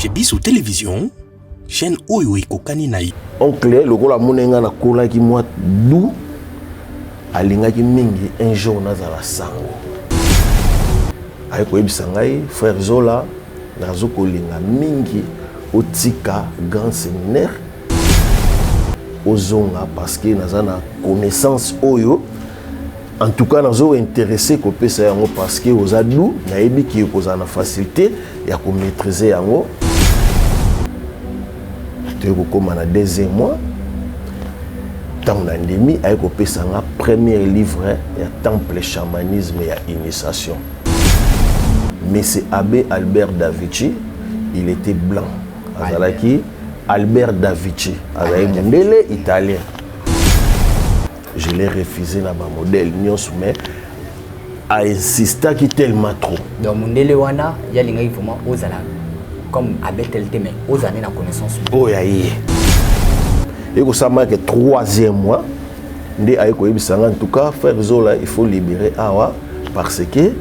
Chez Bissou Télévision, chaîne Oyo Ekokani Naï. Oncle, le rôle à Monenga na kola qui moi dou alinga ki mingi un jour na za la sango. Ay ko ebisangai frère Zola nazo kolinga mingi otika grand séminaire ozonga parce que nazana connaissance oyo. En tout cas, nous sommes intéressés à pesa yango parce que aux adultes, na ebi ki koza na facilité ya ko maîtriser yango. Tu comme na deuxième mois, tant d'endémie ay ko pesa nga premier livre ya temple chamanisme ya initiation. Mais c'est Abbé Albert Davici, il était blanc. Azalaki Albert Davici, azalaki mondele italien. Je l'ai refusé dans ma modèle, mais a insisté qui tellement trop. Donc mondele wana ya linga vraiment ozala comme abetel mais ozane na connaissance. Oh ya yi. Et que ça marque troisième mois, ndé ay ko yebisanga en tout cas frère Zola il faut libérer awa parce que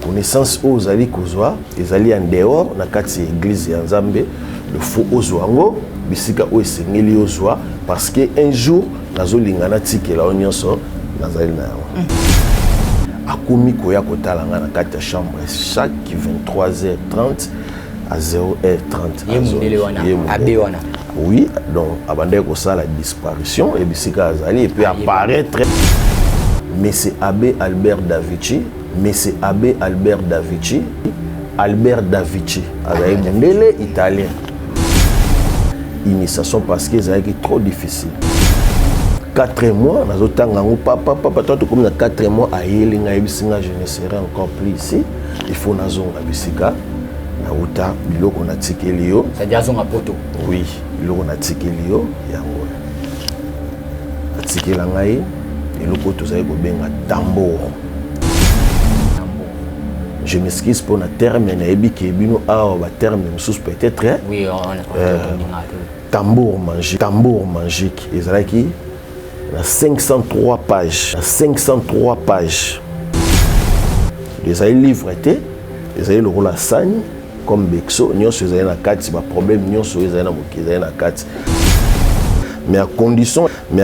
connaissance ozali kozwa ezali en dehors na kati église ya Nzambe le faux ozwango bisika o esengeli ozwa parce que un jour nazo lingana tikela onyonso nazali na yango. Akomi koya kotala nga na kati ya chambre chaque 23h30 à 0h30. Yemundele wana abe wana. Oui, donc abandé ko ça la disparition et bisika azali et puis apparaître. Mais c'est Abbé Albert Davici, Albert Davici, avec mondele italien. Initiation parce que ça est trop difficile. 4 mois, papa, toi, comme 4 mois, je ne serai encore plus ici. Il faut que bisika na uta biloko na tikelio. C'est-à-dire zonga poto. Oui, biloko na tikelio yango. Tikela ngai biloko tozali ko benga tambour. Je m'excuse pour le terme, mais le terme peut-être. Oui, tambour magique. Et ça qui a 503 pages. 503 pages. Les livres étaient, les le rôle à Sagne, comme Bexo, nous sommes dans 4, pas problème, nous sommes dans 4. Mais à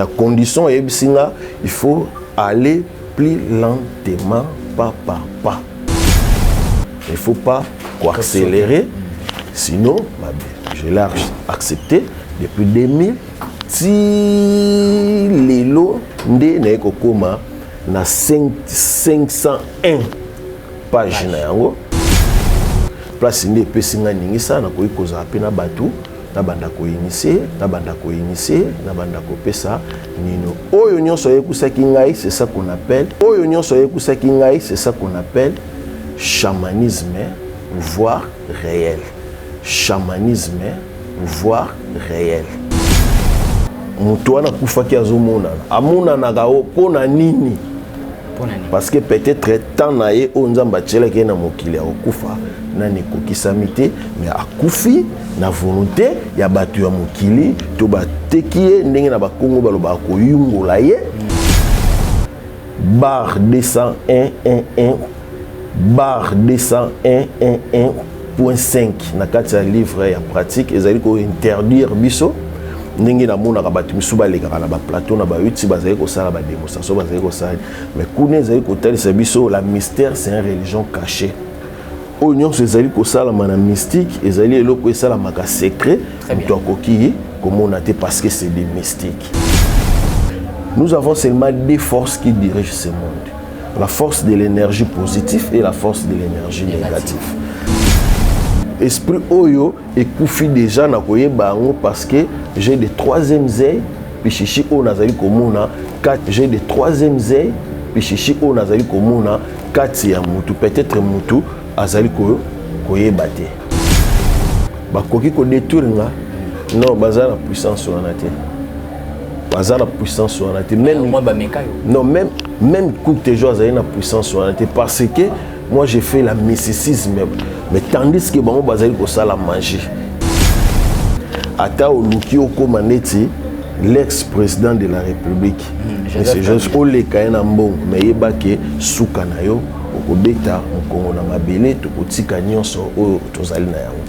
condition, il faut aller plus lentement, pas par pas. Il ne faut pas accélérer, sinon, je l'ai accepté depuis 2000. Si les lots ne kokoma na 501 pages na yango, place ne pesinga ningisa na koyi koza pena batu na banda ko initier, na banda ko pesa nino. Oyo nyonso yekusaki ngai, c'est ça qu'on appelle. Oyo nyonso yekusaki ngai, c'est ça qu'on appelle chamanisme, voire réel. Chamanisme, voire réel. Moutoana kufaki azomona. Amona nagao pona nini? Parce que peut-être tant naye onzamba tchela ki na mokili akufa na nekokisamite mais akufi na volonté ya batu ya mokili to batekie ndenge na bakongo baloba ko yungola ye. Bar 201.1 bar 201.1.5 na kati ya livre ya pratique ezali ko interdire biso ndenge na mona ka batu misuba lekaka na ba plateau na ba uti bazali ko sala ba démonstration bazali ko sala mais kuna ezali ko talisa biso la mystère c'est une religion cachée oyo nyonso ezali ko sala na mystique ezali eloko esala maka secret to akoki komona te parce que c'est des mystiques. Nous avons seulement deux forces qui dirigent ce monde. La force de l'énergie positive et la force de l'énergie négative. Esprit Oyo et Koufi déjà na koyeba ngo parce que j'ai des troisième œil pichichi o nazali komona 4 j'ai des troisième œil pichichi o nazali komona 4 ya mutu peut-être mutu azali koyeba te. Bakoki ko détruire nga non bazala puissance wana te. Bazala puissance wana te même non même coup de joie a une puissance parce que moi j'ai fait la mysticisme mais tandis que bon bazali ko sala magie ata oluki okomaneti l'ex-président de la République c'est juste ole kaena mbongo mais yebake suka na yo okobeta mokongo na mabele tokotika nyonso oyo tozali na yango.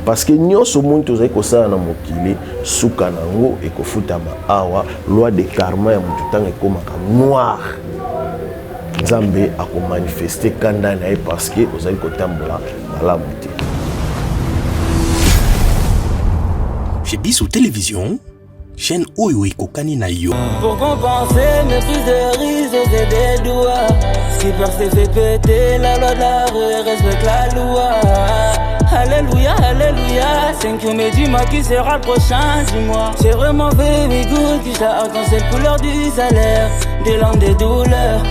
parce que nyonso muntu ozali kosala na mokili suka nango ekofutama awa loi de karma ya mutu tanga ekomaka noir nzambe akomanifeste kanda na ye parce que ozali kotambola malamu te. Chez Bissou Télévision, chaîne oyo ekokani na yo. Pour compenser mes prises de risque, j'ai des doigts. Ce qui persiste fait péter la loi de la rue, respecte la loi. Alléluia, alléluia. 5 mais dis-moi qui sera le prochain, dis-moi. C'est vraiment baby good qui t'a quand c'est la couleur du salaire. Des langues, des douleurs.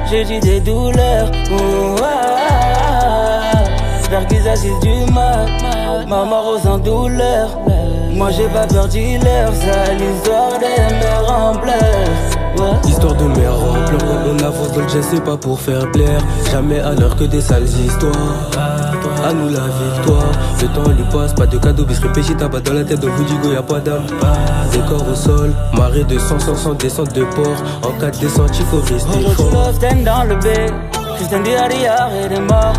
J'ai dit des douleurs. J'espère qu'ils assistent du mal. Ma mort aux en douleur. Moi j'ai pas peur dealer. Ça l'histoire des mères en pleurs. Histoire de mère en pleurs. On avance dans le jet, c'est pas pour faire plaire. Jamais à l'heure que des sales histoires. À nous la victoire. Le temps lui passe, pas de cadeau. Bis réfléchis, t'as pas dans la tête. Dans le Voudigo y'a pas d'âme. Des corps au sol, marée de 100 descente de port. En cas de descente, il faut rester fort. On retrouve dans le B. Christian Diarrière et des morts.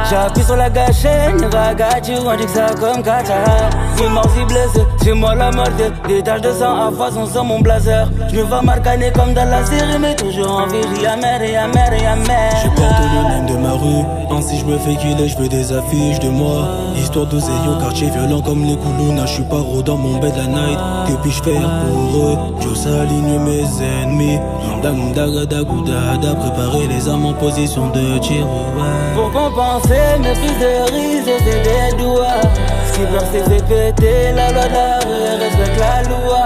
J'ai appuyé sur la gâchette, ne va gâcher, on dit que ça comme Qatar. Je suis mort si blessé, c'est moi la mort. Des taches de sang à façon sans mon blazer. Je me vois marcaner comme dans la série, mais toujours en vie. Yammer, yammer, yammer. Je porte le nom de ma rue. Ainsi je me fais killer, je veux des affiches de moi. Histoire d'oseillon, quartier violent comme les Koulouna. Je suis paro dans mon bed la night. Que puis-je faire pour eux? Je s'aligne mes ennemis. Préparer les armes en position de tir. Pour compenser mes prises de risque, j'ai des doigts. Ce qui persiste fait péter la loi de la rue, respecte la loi.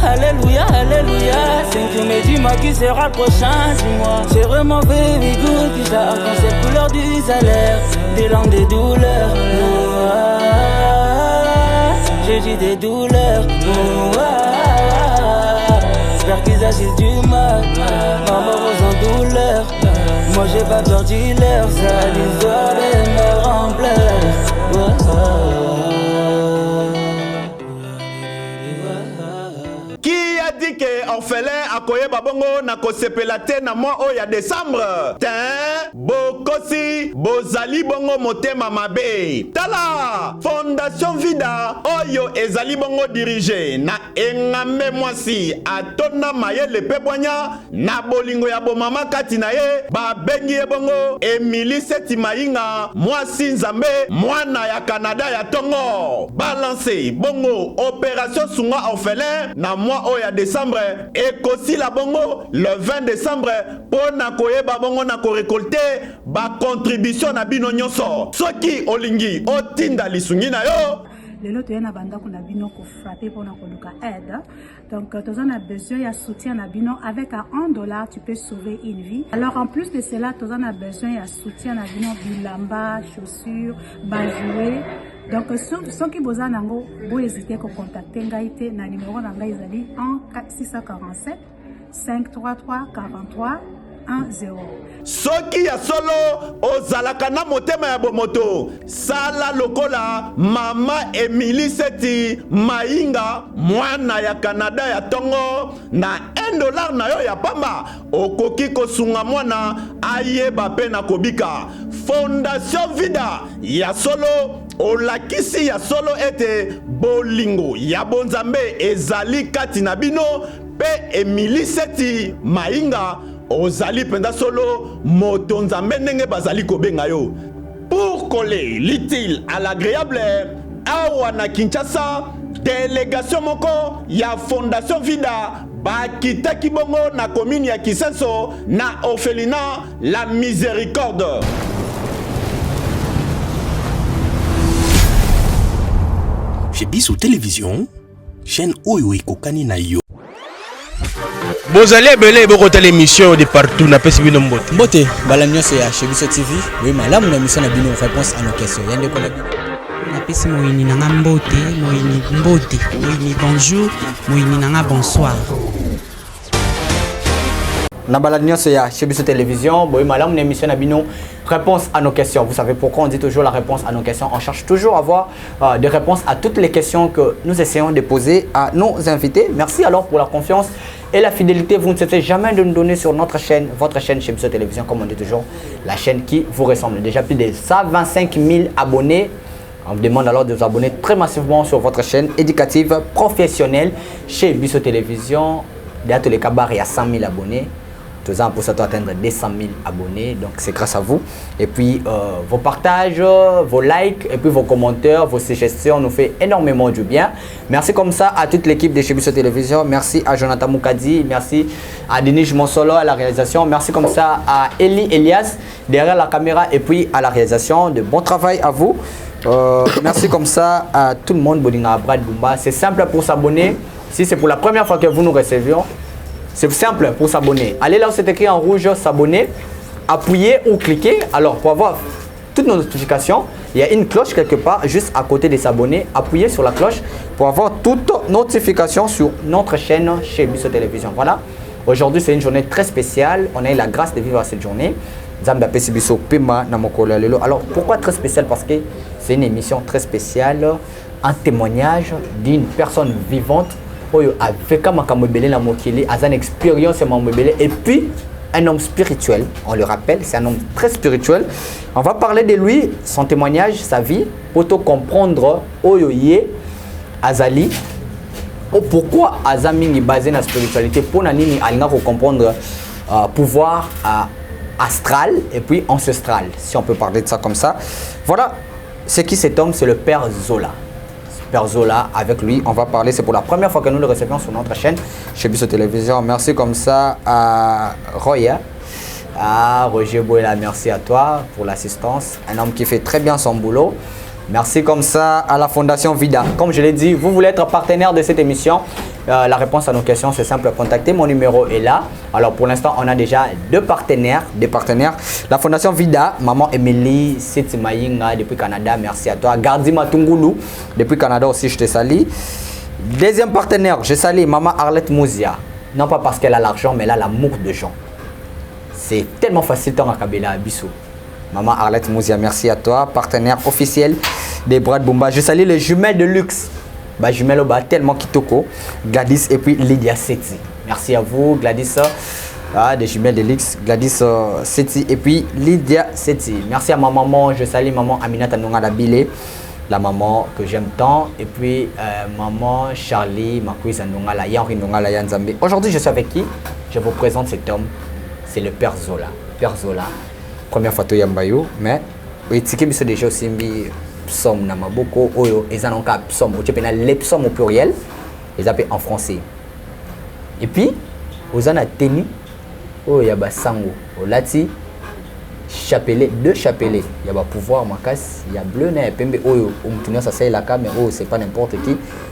Alléluia, alléluia. 5 mais dis-moi qui sera le prochain, dis-moi. C'est vraiment baby good qui t'a quand c'est la couleur du salaire. Des langues, des douleurs. J'ai dit des douleurs. J'espère qu'ils agissent du mal. Maman rose en douleur. Moi j'ai pas peur dealer. Ça l'histoire des mères en pleurs. Qui a dit que orphelin akoye babongo na kosepela te na mois oya décembre? Tin bokosi bozali bongo motema mabe. Tala Fondation Vida oyo ezali bongo dirige na engambe mwasi atona mayele pebwanya na bolingo ya bomama kati na ye babengi ye bongo Emily Seti Mainga mwasi nzambe mwana ya Canada ya tongo balance bongo opération sunga orphelin na mois oya décembre ekosi la bongo le 20 décembre pona koyeba bongo na ko récolter ba contribution na bino nyonso soki olingi otinda lisungi na yo. Lelo toyena banda kuna bino ko frapper pour koluka aide. Donc tu as besoin de soutien na bino avec $1 tu peux sauver une vie. Alors en plus de cela tu as besoin de soutien na bino bilamba, chaussures, bajouer. Donc ceux qui besoin nango bo hésiter ko contacter ngaite na numéro na ngai ezali 647 533 43 10. Soki ya solo ozalaka na motema ya bomoto sala lokola mama Emily Seti Mainga mwana ya Canada ya tongo na $1 na yo ya pamba okoki kosunga mwana ayeba pe na kobika. Fondation Vida ya solo olakisi ya solo ete bolingo ya bonzambe ezali kati na bino pe Emily Seti Mainga ozali penda solo moto nzambe ndenge bazali kobenga yo. Pour coller l'utile à l'agréable awa na Kinshasa délégation moko ya Fondation Vida bakitaki bongo na commune ya Kisenso na orphelinat La Miséricorde. Chez Bissou Télévision, chaîne oyo ekokani na yo. Bozali ebele bokota l'émission de partout na pesi bino mbote. Mbote bala nyonso ya chez Bissou TV. Oui malamu na mission na bino réponse à nos questions. Yande ko na bino. Na pesi moyini nanga mbote, moyini mbote, moyini bonjour, moyini nanga bonsoir. Na balade nyonso ya chez Bissou Télévision, boy malam une émission na bino réponse à nos questions. Vous savez pourquoi on dit toujours la réponse à nos questions? On cherche toujours à avoir des réponses à toutes les questions que nous essayons de poser à nos invités. Merci alors pour la confiance et la fidélité. Vous ne cessez jamais de nous donner sur notre chaîne, votre chaîne chez Bisso Télévision, comme on dit toujours, la chaîne qui vous ressemble. Déjà plus de 125 000 abonnés. On vous demande alors de vous abonner très massivement sur votre chaîne éducative professionnelle chez Bisso Télévision. Dans tous les cas, il y a 100 000 abonnés. Tous ans pour ça atteindre 200 000 abonnés. Donc c'est grâce à vous. Et puis vos partages, vos likes et puis vos commentaires, vos suggestions nous fait énormément du bien. Merci comme ça à toute l'équipe de chez Bisso Télévision. Merci à Jonathan Moukadi. Merci à Denis Monsolo à la réalisation. Merci comme ça à Eli Elias derrière la caméra et puis à la réalisation. De bon travail à vous. Merci comme ça à tout le monde. Brad Bumba. C'est simple pour s'abonner. Si c'est pour la première fois que vous nous recevions, c'est simple pour s'abonner. Allez là où c'est écrit en rouge, s'abonner, appuyez ou cliquez. Alors pour avoir toutes nos notifications, il y a une cloche quelque part juste à côté de s'abonner. Appuyez sur la cloche pour avoir toutes notifications sur notre chaîne chez Bisso Télévision. Voilà. Aujourd'hui c'est une journée très spéciale. On a eu la grâce de vivre cette journée. Alors pourquoi très spéciale? Parce que c'est une émission très spéciale, un témoignage d'une personne vivante avec une expérience et puis un homme spirituel, on le rappelle, c'est un homme très spirituel. On va parler de lui, son témoignage, sa vie, pour te comprendre Oyoye Azali, pourquoi Azami est basé dans la spiritualité, pour nani alinga comprendre pouvoir astral et puis ancestral, si on peut parler de ça comme ça. Voilà, c'est qui cet homme? C'est le Père Zola. Père Zola, avec lui, on va parler. C'est pour la première fois que nous le recevons sur notre chaîne chez Bisso Télévision. Merci comme ça à Roya, à Roger Bouela, merci à toi pour l'assistance. Un homme qui fait très bien son boulot. Merci comme ça à la Fondation Vida. Comme je l'ai dit, vous voulez être partenaire de cette émission. La réponse à nos questions, c'est simple, contactez. Mon numéro est là. Alors pour l'instant, on a déjà deux partenaires. La Fondation Vida, Maman Emily Setimaïnga depuis Canada, merci à toi. Gardi Matungulu depuis Canada aussi, je te salue. Deuxième partenaire, je salue Maman Arlette Mouzia. Non pas parce qu'elle a l'argent, mais elle a l'amour de gens. C'est tellement facile dans la Kabila à Bissou. Maman Arlette Mouzia, merci à toi. Partenaire officiel des Brad Bumba. Je salue les jumelles de luxe. Bah, jumelles au tellement kitoko. Gladys et puis Lydia Seti. Merci à vous, Gladys. Des jumelles de luxe. Gladys Seti et puis Lydia Seti. Merci à ma maman. Je salue maman Aminata Nongala Bile, la maman que j'aime tant. Et puis maman Charlie, ma cuisse Nongala, Yanri Nongala Yanzambe. Aujourd'hui, je suis avec qui? Je vous présente cet homme. C'est le Père Zola. Père Zola. Première fois que Yambayo, mais oui, c'est que déjà aussi psaume na maboko oyo ezanonka psaume au tchepena les psaumes au pluriel les appellent en français. Et puis aux ana tenu oyo ya basango au lati chapelet, deux chapelets, il y a ba pouvoir makas, il y a bleu na pembe oyo umtunia ça c'est la mais oh c'est pas n'importe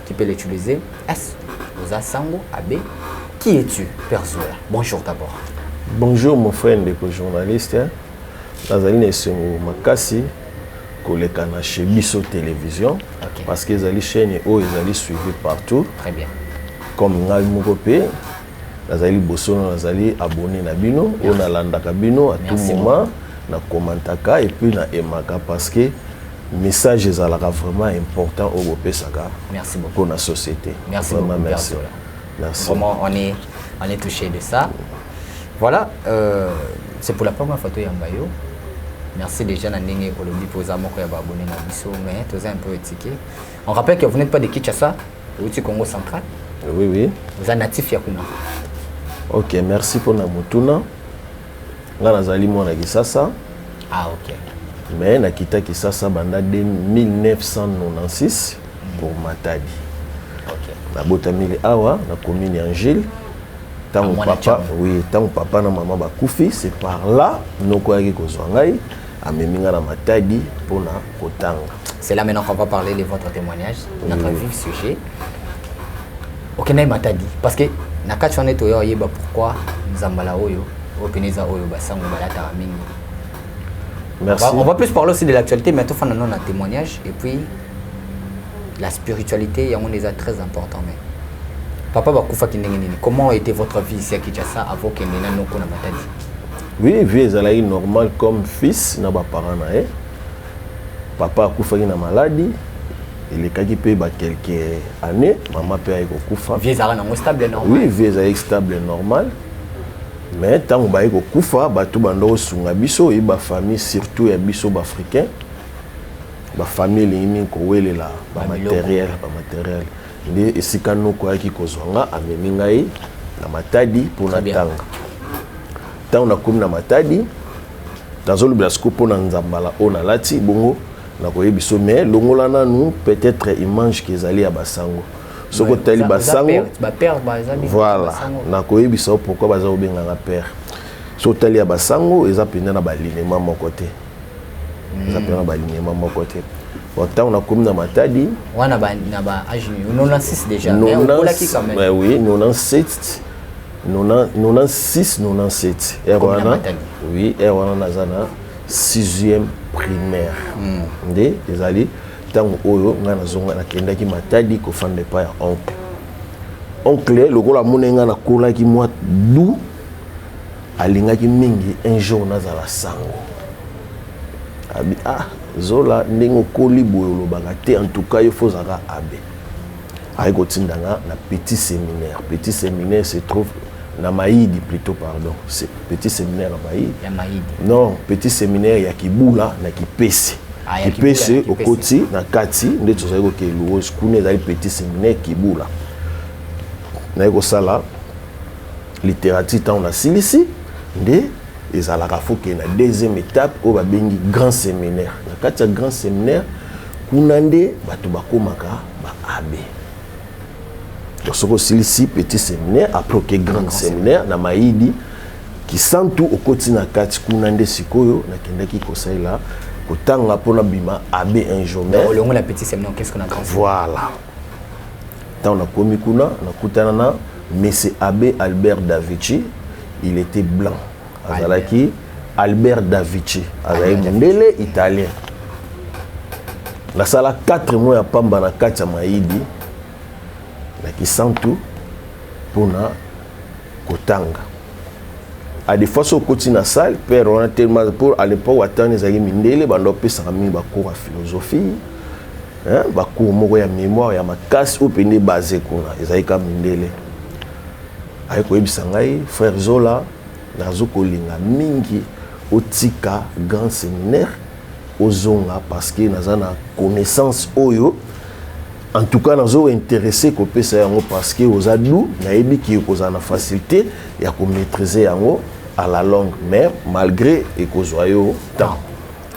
qui peut l'utiliser. Est aux asango abe qui es-tu Père Zola? Bonjour d'abord. Bonjour mon frère de journaliste. Nazali Sengo Makasi, collègue chez Bisso Télévision, parce que les chaînes sont suivies partout. Très bien. Comme Ngal Mokopé, Nazali Bosono, Nazali abonné na Bino, on a landaka Bino à tout moment, na commentaka et puis na emaka parce que le message est vraiment important au Bopesaka. Merci beaucoup. Pour la société. Merci vraiment, beaucoup. merci. Merci. Vraiment, on est touché de ça. Voilà, c'est pour la première photo Yambayo. Merci déjà Nandenge pour le dit pour les amours qui ont abonné à Bisso, mais tout ça un peu étiqué. On rappelle que vous n'êtes pas de Kinshasa, vous êtes du Congo central. Oui, oui. Vous êtes natif Yakuna. Ok, merci pour la motuna. Là, nazali mwana Kisasa. Ah, ok. Mais nakita Kisasa banda de 1996 pour Matadi. Ok. Na botamili awa na commune Angile. Tant papa, oui, tant papa na maman bakufi, c'est par là nous quoi qui kozwangai ameminga na Matadi pour na kotanga. C'est là maintenant qu'on va parler de votre témoignage, notre vif sujet. Ok, na Matadi parce que na kachone to yo yeba pourquoi Nzambala oyo, openeza oyo basango balata mingi. Merci. On va plus parler aussi de l'actualité, mais tout on a un témoignage et puis la spiritualité, il y a déjà très important mais Papa Bakufa Kindengenini, comment était votre vie ici à Kinshasa avant que Nena Noko na Matadi? Oui, vie est normal comme fils na ba parents na. Papa Bakufa na maladie il est qui ba quelques années maman peut aller kokufa vieux zara nango stable normal oui vieux est stable normal mais tant ba aller kokufa ba tout bando sunga biso et ba famille surtout ya biso ba africain ba famille limi ko welela ba matériel ndi esika noko yaki kozonga amemi ngai na Matadi pour na tanga tant na komi na Matadi dans le blasco pour na nzambala ona lati bongo na koyebiso mais longola nanu peut-être image qu'ils allaient à Basango soko tali Basango voilà na koyebiso pourquoi baza obenga na père so tali à Basango eza penda na balinema mon côté eza penda na balinema mon côté autant on a comme na Matadi wana ba na ba âge 96 déjà mais on l'a qui quand même oui 97 96 97 erwana oui erwana nazana 6e primaire nde ezali tango oyo nga nazonga nakendaki Matadi kofanda pa ya oncle lokola monenga na kolaki mwa du alingaki mingi un jour nazala sango abi zola ndenge okoli boye olobaka te en tout cas il faut zaka abe ayekotindanga na petit séminaire se trouve na Maïdi plutôt pardon c'est petit séminaire à Maïdi non petit séminaire ya Kibula na Kipese Kipese okoti na kati nde tozali ko luo skune ezali petit séminaire Kibula na ko sala littérature tant on a silisi nde ezalaka foke na deuxième étape o babengi grand séminaire na kati ya grand séminaire kuna nde bato bakomaka ba abe soko silisi petit séminaire après que grand séminaire na Maïdi qui sent tout au quotidien na kati kuna nde sikoyo na kendaki kosaila kotanga pona bima abe un jour mais au long la petit séminaire qu'est-ce qu'on a compris voilà tant na komi kuna na kutana na monsieur Abbé Albert Davici il était blanc azalaki Albert Davici azali mondele italien la sala 4 mois ya pamba na kati ya Maïdi qui sent tout pour na kotanga à des fois au quotidien na salle père on a tellement pour à l'époque attendre les amis mindele bando pesa mi ba cours à philosophie hein ba cours moko ya mémoire ya makasi au pende basé kuna ezalika mindele ay ko yebisa ngai frère Zola nazo kolinga mingi otika grand séminaire ozonga parce que nazana connaissance oyo en tout cas nous intéressé ko pesa yango parce que aux adou nayebi ki kozana facilité ya ko maîtriser yango à la longue mais malgré ekozoyo temps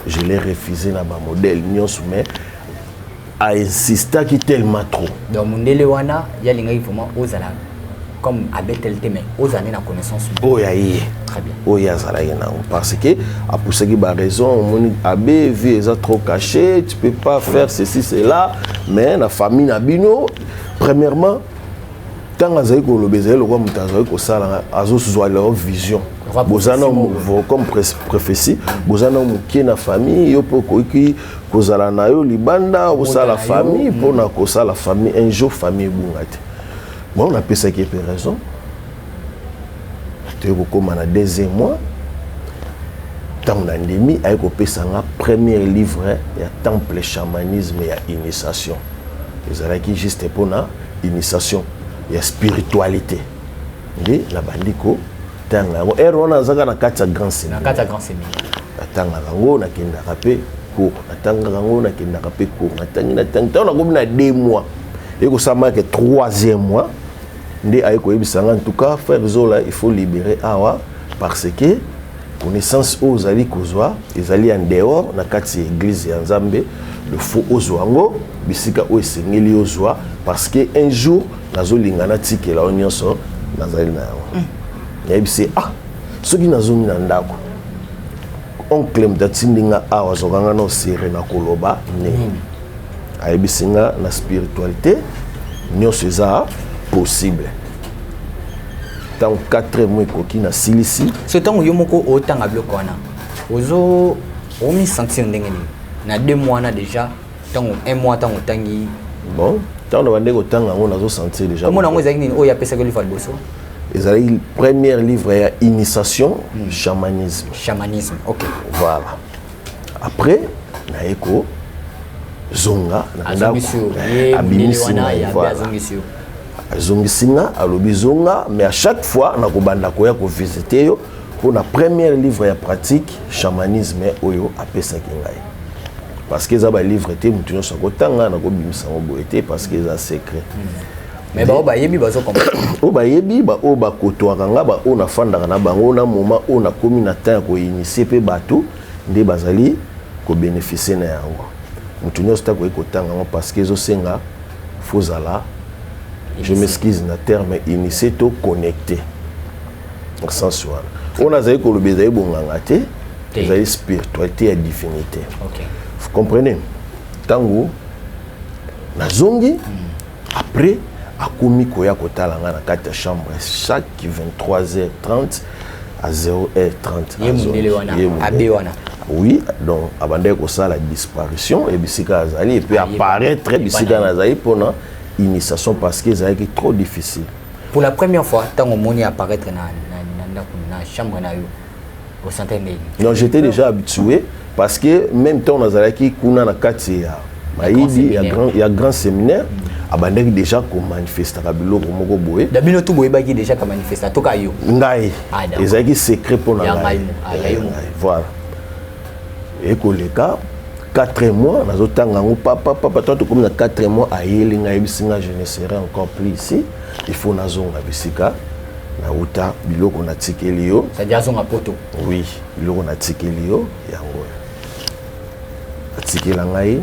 je l'ai refusé na ba modèle nyonso mais a insisté qui tellement trop donc mondele wana ya linga vraiment ozala comme abetel mais ozane na connaissance oh ya yé très bien oh ya zala yana parce que a pour ce qui ba raison mon abbé vie est trop caché tu peux pas faire ceci cela mais la famille na bino premièrement tant azali ko lobezeli ko mutazo ko sala azo soit leur vision bozana comme prophétie bozana mukie na famille yo poko ki kozala na yo libanda ou sala famille pour na ko sala famille un jour famille bungate bon on a pensé qu'il y a raison tu comme na deuxième mois tant l'endémie a ko pesa nga premier livre ya temple chamanisme ya initiation ezala ki juste pour na initiation ya spiritualité nde na bandiko tanga ngo erona zaka na kati ya grand séminaire na kati ya grand séminaire atanga ngo na kenda kapé ko atanga ngo na kenda kapé ko atangi na tanga na komi na 2 mois et ko sama que 3e mois nde ay ko yebisanga en tout cas frère Zola il faut libérer awa parce que connaissance aux ali kozwa ezali en dehors na kati ya église ya Nzambe le faux ozwango bisika o esengeli ozwa parce que un jour nazolingana tikela onyoso nazali na yango yebisi soki nazongi na ndako oncle mtatindinga awa zokanga no sere na koloba ne ayebisinga na spiritualité nyonso eza possible tant 4 mois koki na silisi so tant yo moko otanga bloko wana ozo omi sentir ndenge ni na 2 mois na déjà tant 1 mois tant otangi bon tant on va ndeko tanga on nazo sentir déjà comment on ezaki ni o ya pesa ko livre boso ezali premier livre ya initiation chamanisme ok voilà après na eko zonga na ndako azongisinga alobi zonga mais à chaque fois na kobanda koya ko visiter yo pour la première livre ya pratique chamanisme oyo apesaki ngai parce que ça ba livre te mutu nyonso akotanga na kobimisa ngo boye parce que ça secret mais ba obayebi bazo comprendre obayebi ba o ba kotwaka nga ba o na fandaka na bango na moment o na komi na temps ko initier pe bato nde bazali ko bénéficier na yango mutu nyonso ta ko ekotanga ngo parce que zo senga fozala je m'excuse na terme initier to connecter en sens wana on a zali ko le bezali bonganga te zali spiritualité et divinité. OK. Vous comprenez? Tango nazongi après akomi koya kotala nga na kati ya chambre chaque 23h30 à 0h30 oui donc abandé ko sala disparition et bisika azali et puis apparaître bisika nazali pona initiation parce que ça est trop difficile. Pour la première fois tango moni apparaître na chambre na yo au centenaire. Non, j'étais déjà habitué parce que même temps nazalaki kuna na kati ya Maïdi, il y a grand séminaire. Abandaki déjà ko manifester biloko moko boye. Dabino tout boye baki déjà ka manifester to kayo. Ngai. Ezaki secret pour na ngai. Voilà. Et koleka 4 mois nazotanga ngo papa toi comme na 4 mois ayeli ngai bisinga je ne serai encore plus ici. Il faut nazonga bisika na uta biloko na tikeli yo. Ça dit azonga poto. Oui, biloko na tikeli yo yango. Atikela ngai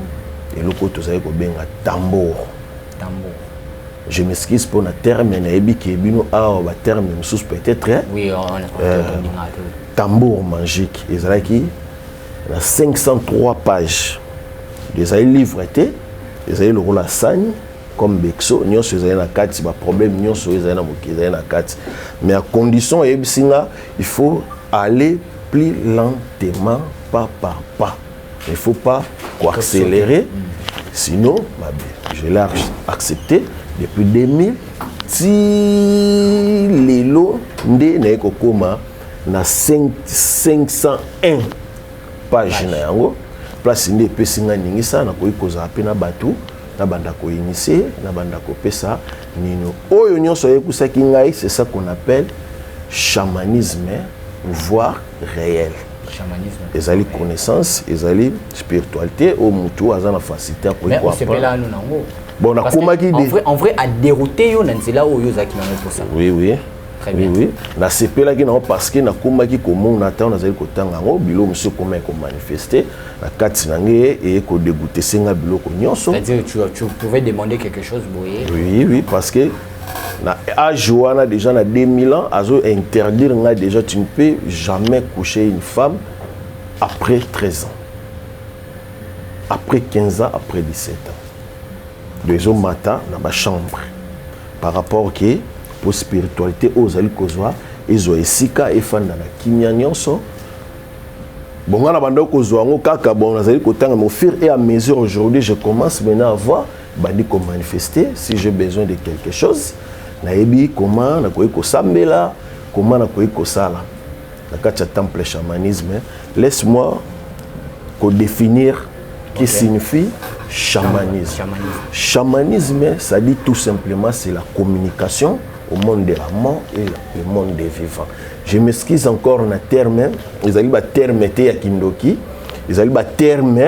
eloko tozali ko benga tambour. Je m'excuse pour le terme, mais le terme peut-être. Oui, tambour magique. Il y a 503 pages. Il y a livre, il y a le rôle à Sagne, comme Bexo, il y a un problème, mais à condition, il faut aller plus lentement, pas par pas. Il ne faut pas accélérer, sinon, je l'ai accepté. Depuis 2000, si les lots ne kokoma na 501 pages na yango place ndi pesinga ningisa na koikoza pe na batu na banda ko initier na banda ko pesa nino oyo nyonso yekusaki ngai c'est ça qu'on appelle chamanisme voire réel. Chamanisme. Ezali connaissance, ezali spiritualité au mutu azana facilité pour quoi. Mais c'est là nous nango. Bon, en vrai, à dérouter, c'est là où ils ont pour ça. Oui, oui. Très bien. Oui, oui. Na CP là parce que na komaki comment on attend na zali kotanga ngo bilo monsieur comment ko manifester na kati nangé et ko dégoûter senga bilo ko nyonso. C'est-à-dire tu pouvais demander quelque chose boye. Oui, oui, parce que na âge wana déjà na 2000 ans azo interdire nga déjà tu ne peux jamais coucher une femme après 13 ans. Après 15 ans, après 17 ans. 2 hommes matin dans ma chambre par rapport que pour spiritualité aux ali kozwa ezo esika efanda na kimia nyonso bonga na bando kozwa ngo kaka bon nazali kotanga au fur et à mesure aujourd'hui je commence maintenant à voir bandi ko manifester si j'ai besoin de quelque chose na ebi comment na ko sambela comment na ko sala na kacha temple chamanisme laisse-moi ko définir qui signifie chamanisme. Chamanisme, ça dit tout simplement c'est la communication au monde de la mort et le monde des vivants. Je m'excuse encore dans le terme, ils allaient terme te ya kindoki, ils allaient terme.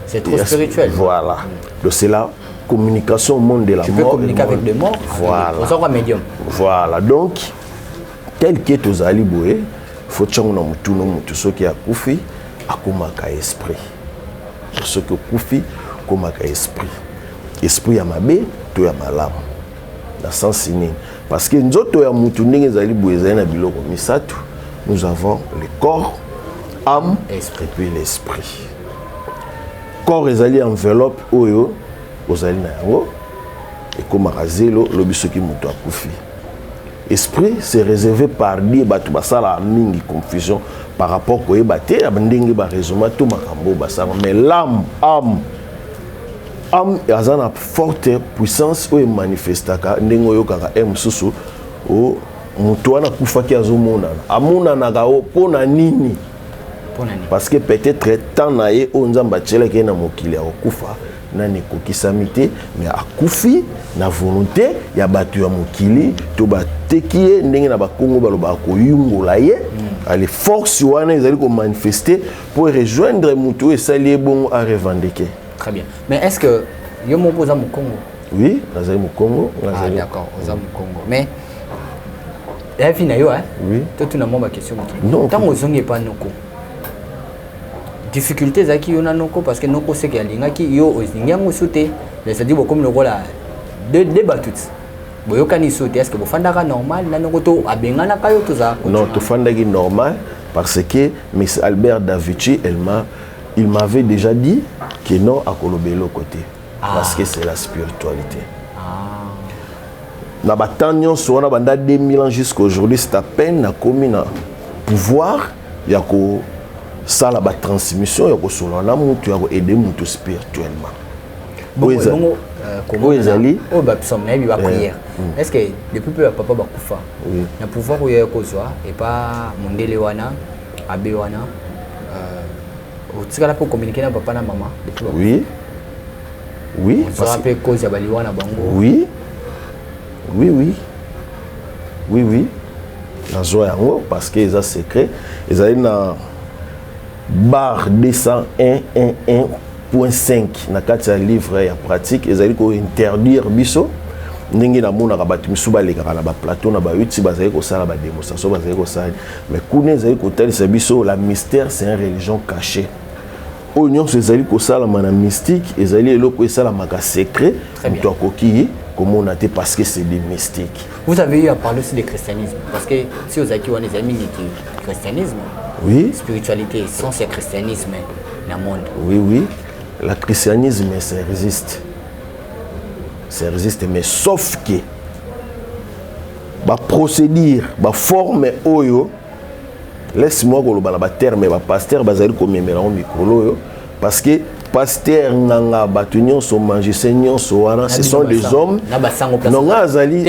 C'est trop spirituel. Voilà. Donc c'est la communication au monde de la mort. Tu peux communiquer avec des morts. Voilà. Avec médium. Voilà. Donc tel que tu as libéré, faut que tu aies ce qui a koufi, akumaka esprit. Ce que koufi comme esprit. Esprit ya mabe, to ya malamu. Dans sens signe. Parce que nzoto ya mutu ndenge ezali boyezali na biloko misatu, nous avons le corps, âme et puis l'esprit. Corps ezali enveloppe oyo ozali na yango et comme razelo lobiso ki mutu akufi. Esprit c'est réservé par Dieu batu basala mingi confusion par rapport ko yebate abandenge ba raisonnement to makambo basala mais l'âme âme a une forte puissance ou manifestaka ndengo yo kaka mususu o mutu wana kufaki azomona amona na o pona nini parce que peut-être tant na ye o nzamba tshela ke na mokili ya okufa nani kokisami te mais akufi na volonté ya bato ya mokili to bateki ye ndenge na bakongo baloba koyungola ye ale force wana ezali ko manifester pour rejoindre mutu esali bon à revendiquer. Très bien. Mais est-ce que yo mo poza mu Congo? Oui, nazali mu Congo. Ah d'accord, oza mu Congo. Mais la vie na yo hein? Oui. Toi tu n'as pas ma question. Non. Tant ozongi pas noko. Difficultés zaki yo na noko parce que noko c'est que linga ki yo ozinga musuté. Mais ça dit comme le rôle de débat tout. Boyokani sauté est-ce que vous fandaka normal na noko to abengana kayo to za? Non, to fandaki normal parce que Miss Albert Davichi il m'avait déjà dit que non à kolobelo côté parce que c'est la spiritualité. Na batanyo so na banda 2000 ans jusqu'à aujourd'hui c'est à peine na commis na pouvoir ya ko sala ba transmission ya ko solo na mutu ya ko aider mutu spirituellement. Comment ezali o ba psom na bi ba prière. Est-ce que depuis peu papa ba kufa? Oui. Na pouvoir ko ya ko zwa et pas mondele wana abe wana tu as pour communiquer avec papa et maman? Oui. Oui. Tu as fait cause à Baliwana Bango? Oui. Oui, oui. Oui, oui. Dans Zoyango, parce que c'est secret. Ils ont dans barre 201.1.5 dans le livre et pratique. Ils ont interdire biso. Ndenge na mona ka batu misuba leka na ba plateau na ba yuti bazali ko sala ba démonstration bazali ko sala mais kune zali ko talisa biso la mystère c'est une religion cachée. Oignon ezali ko sala mana mystique ezali eloko esala maka secret to akoki comme on a été parce que c'est des mystiques. Vous avez eu à parler aussi du christianisme parce que si vous avez des amis qui christianisme. Oui. Spiritualité sans ce christianisme dans le monde. Oui, oui. Le christianisme ça existe. Ça existe, mais sauf que la procédure, la forme oyo, laisse-moi que le terme, le pasteur bazali commémorer un micro parce que pasteur nanga batunion sont magiciens ce sont des hommes. Non azali.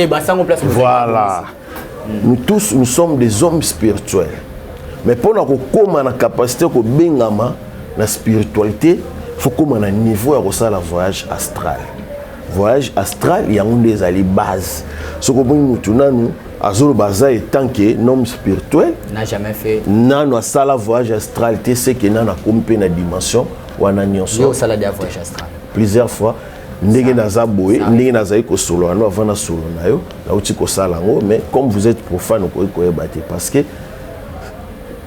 Voilà. Nous tous nous sommes des hommes spirituels. Mais pour nous comment la capacité que bengama la spiritualité, faut comme un niveau à ça la voyage astral. Voyage astral, il y a des alliés bases. Ce que nous avons Azul Baza est tant que nom spirituel. N'a jamais fait. Non, ça la voyage astral, tu sais que nous avons compris la dimension ou en annonçant. Yo ça la voyage astral. Plusieurs fois, ndenge naza boé, ndenge naza iko solo ano avant na solo na yo, na uti ko sala ngo, mais comme vous êtes profane ko yebate parce que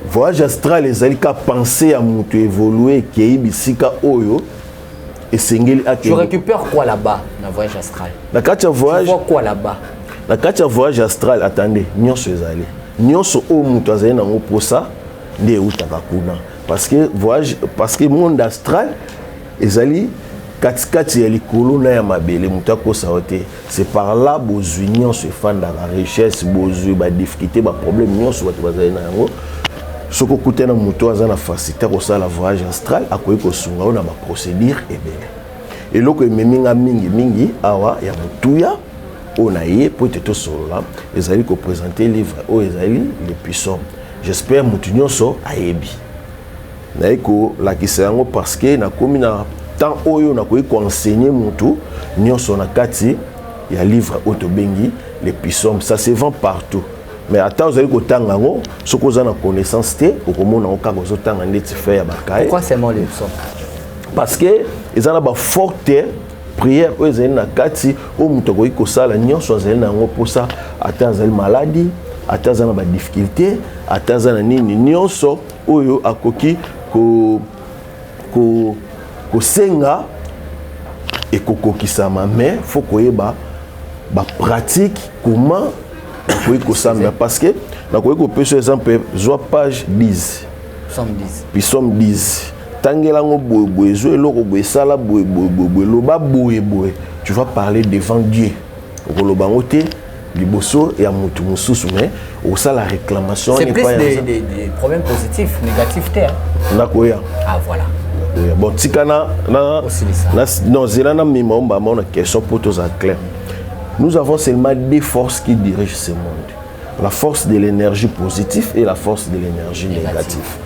voyage astral les alliés ka penser à mutu évoluer qui ibisika oyo. Tu récupères quoi là-bas dans le voyage astral? La carte voyage. Tu vois quoi là-bas? La carte voyage astral, attendez, nyonso ezali. Nyonso o mutu azali na ngo posa nde utaka kuna. Parce que monde astral ezali katikati ya likolo na ya mabele mutu akosa ote. C'est par là bozwi nyonso efanda la richesse, bozwi ba difficulté, ba problème nyonso bato bazali na yango. Soko kutena mutu azana facilité ko sala voyage astral akoyi ko sunga na ba procédure ebele. Et loko ememinga mingi awa ya mutuya onaye pour te solola ezali ko présenter livre o ezali les puissants. J'espère mutu nyonso ayebi. Naiko la kisango parce que na komi na temps oyo na koyi ko enseigner mutu nyonso na kati ya livre otobengi les puissants, ça se vend partout. Mais attends, vous allez que tangango, ce que vous avez connaissance té, au comment on a encore besoin de faire ya bakaye. Pourquoi seulement les psaumes? Parce que ils ont une forte prière, ils ont na kati, au mutoko iko sala nyonso zeli na ngo posa, attends zeli maladie, attends zana ba difficulté, attends zana nini nyonso oyo akoki ko senga et kokokisama mais faut koyeba ba pratique comment oui, parce que la exemple soit page 10 puis somme 10 tangelango boye loko boye sala boye loba boye tu vas parler devant Dieu lobango te liboso et à mutu mususu mais au ça la réclamation c'est plus des problèmes positifs négatifs terre nakoya ah voilà bon tikana non zelana mimomba mon question pour tous à clair. Nous avons seulement deux forces qui dirigent ce monde. La force de l'énergie positive et la force de l'énergie négative.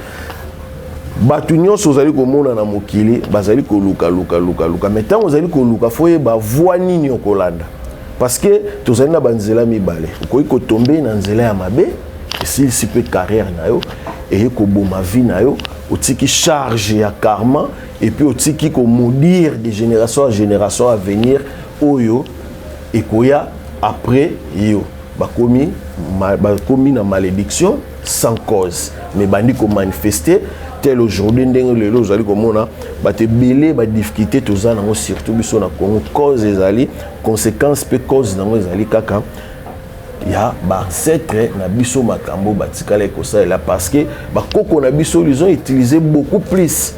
Batu nyonso ozali komona na mokili bazali koluka mais tant ozali koluka foye ba voix nini okolanda parce que tozali na banzela mibale okoki kotombe na nzela ya mabe s'il si peut carrière na yo et ko boma vie na yo otiki charge ya karma et puis otiki ko maudire de génération en génération à venir oyo ekoya après yo bakomi na malédiction sans cause mais bandi ko manifester tel aujourd'hui ndenge lelo zali komona bate belé ba difficulté toza nango surtout biso na Congo cause ezali conséquence pe cause nango ezali kaka ya ba ancêtre na biso makambo batikala ekosala parce que ba koko na biso ils ont utilisé beaucoup plus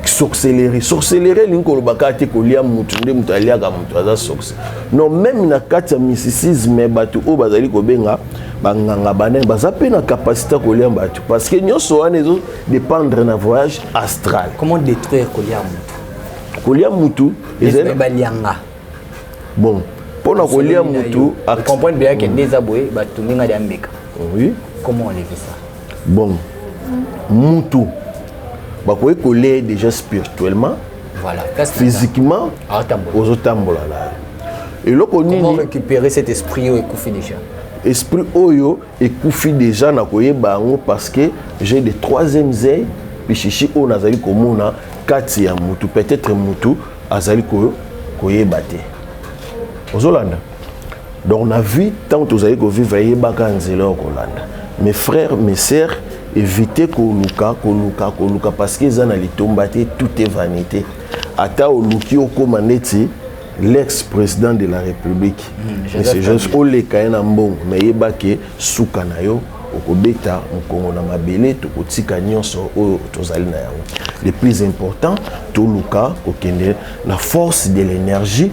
sorcellerie linko bakati kolia mutu nde mutu aliaka mutu aza sorcellerie non même na kati ya mysticisme batu o bazali kobenga banganga banen baza pe na capacité kolia batu parce que nyonso wana ezo dépendre na voyage astral. Comment détruire kolia mutu ezali balianga bon pona kolia mutu à comprendre bien que déjà boy batu ninga de ambeka. Oui, comment on fait ça? Bon mutu bakoye koler déjà spirituellement, voilà, physiquement aux otambola là. Et là comment récupérer cet esprit au koufi déjà? Esprit oyo ekoufi déjà na koye bango parce que j'ai des troisième œil bichichi o nazali komona kati ya mutu peut-être mutu azali koye baté. Ozolanda. Donc on a vu tant tozali ko vivre yebaka nzela okolanda. Mes frères, mes sœurs, évitez koluka parce que ça na litombate tout est vanité. Ata oluki okomaneti l'ex-président de la République. C'est juste ole kaena mbongo mais yebake suka na yo okobeta mukongo na mabele tokotika nyonso o tozali na yango. Le plus important toluka kokende la force de l'énergie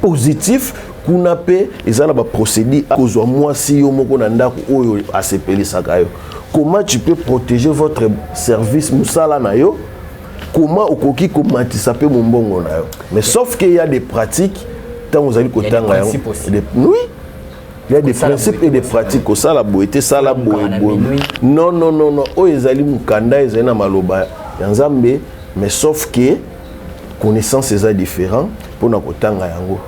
positive kuna pe ezana ba procédé kozwa mwasi yo moko na ndako oyo asepelisaka yo. Comment tu peux protéger votre service musala na yo? Comment okoki komatisa pe mombongo na yo? Mais sauf qu'il y a des pratiques tant vous allez kotanga yo. Oui. Il y a des principes et des pratiques au sala boete sala boe. Non. O ezali mukanda ezali na maloba ya Nzambe mais sauf que connaissance est différent pour na kotanga yango.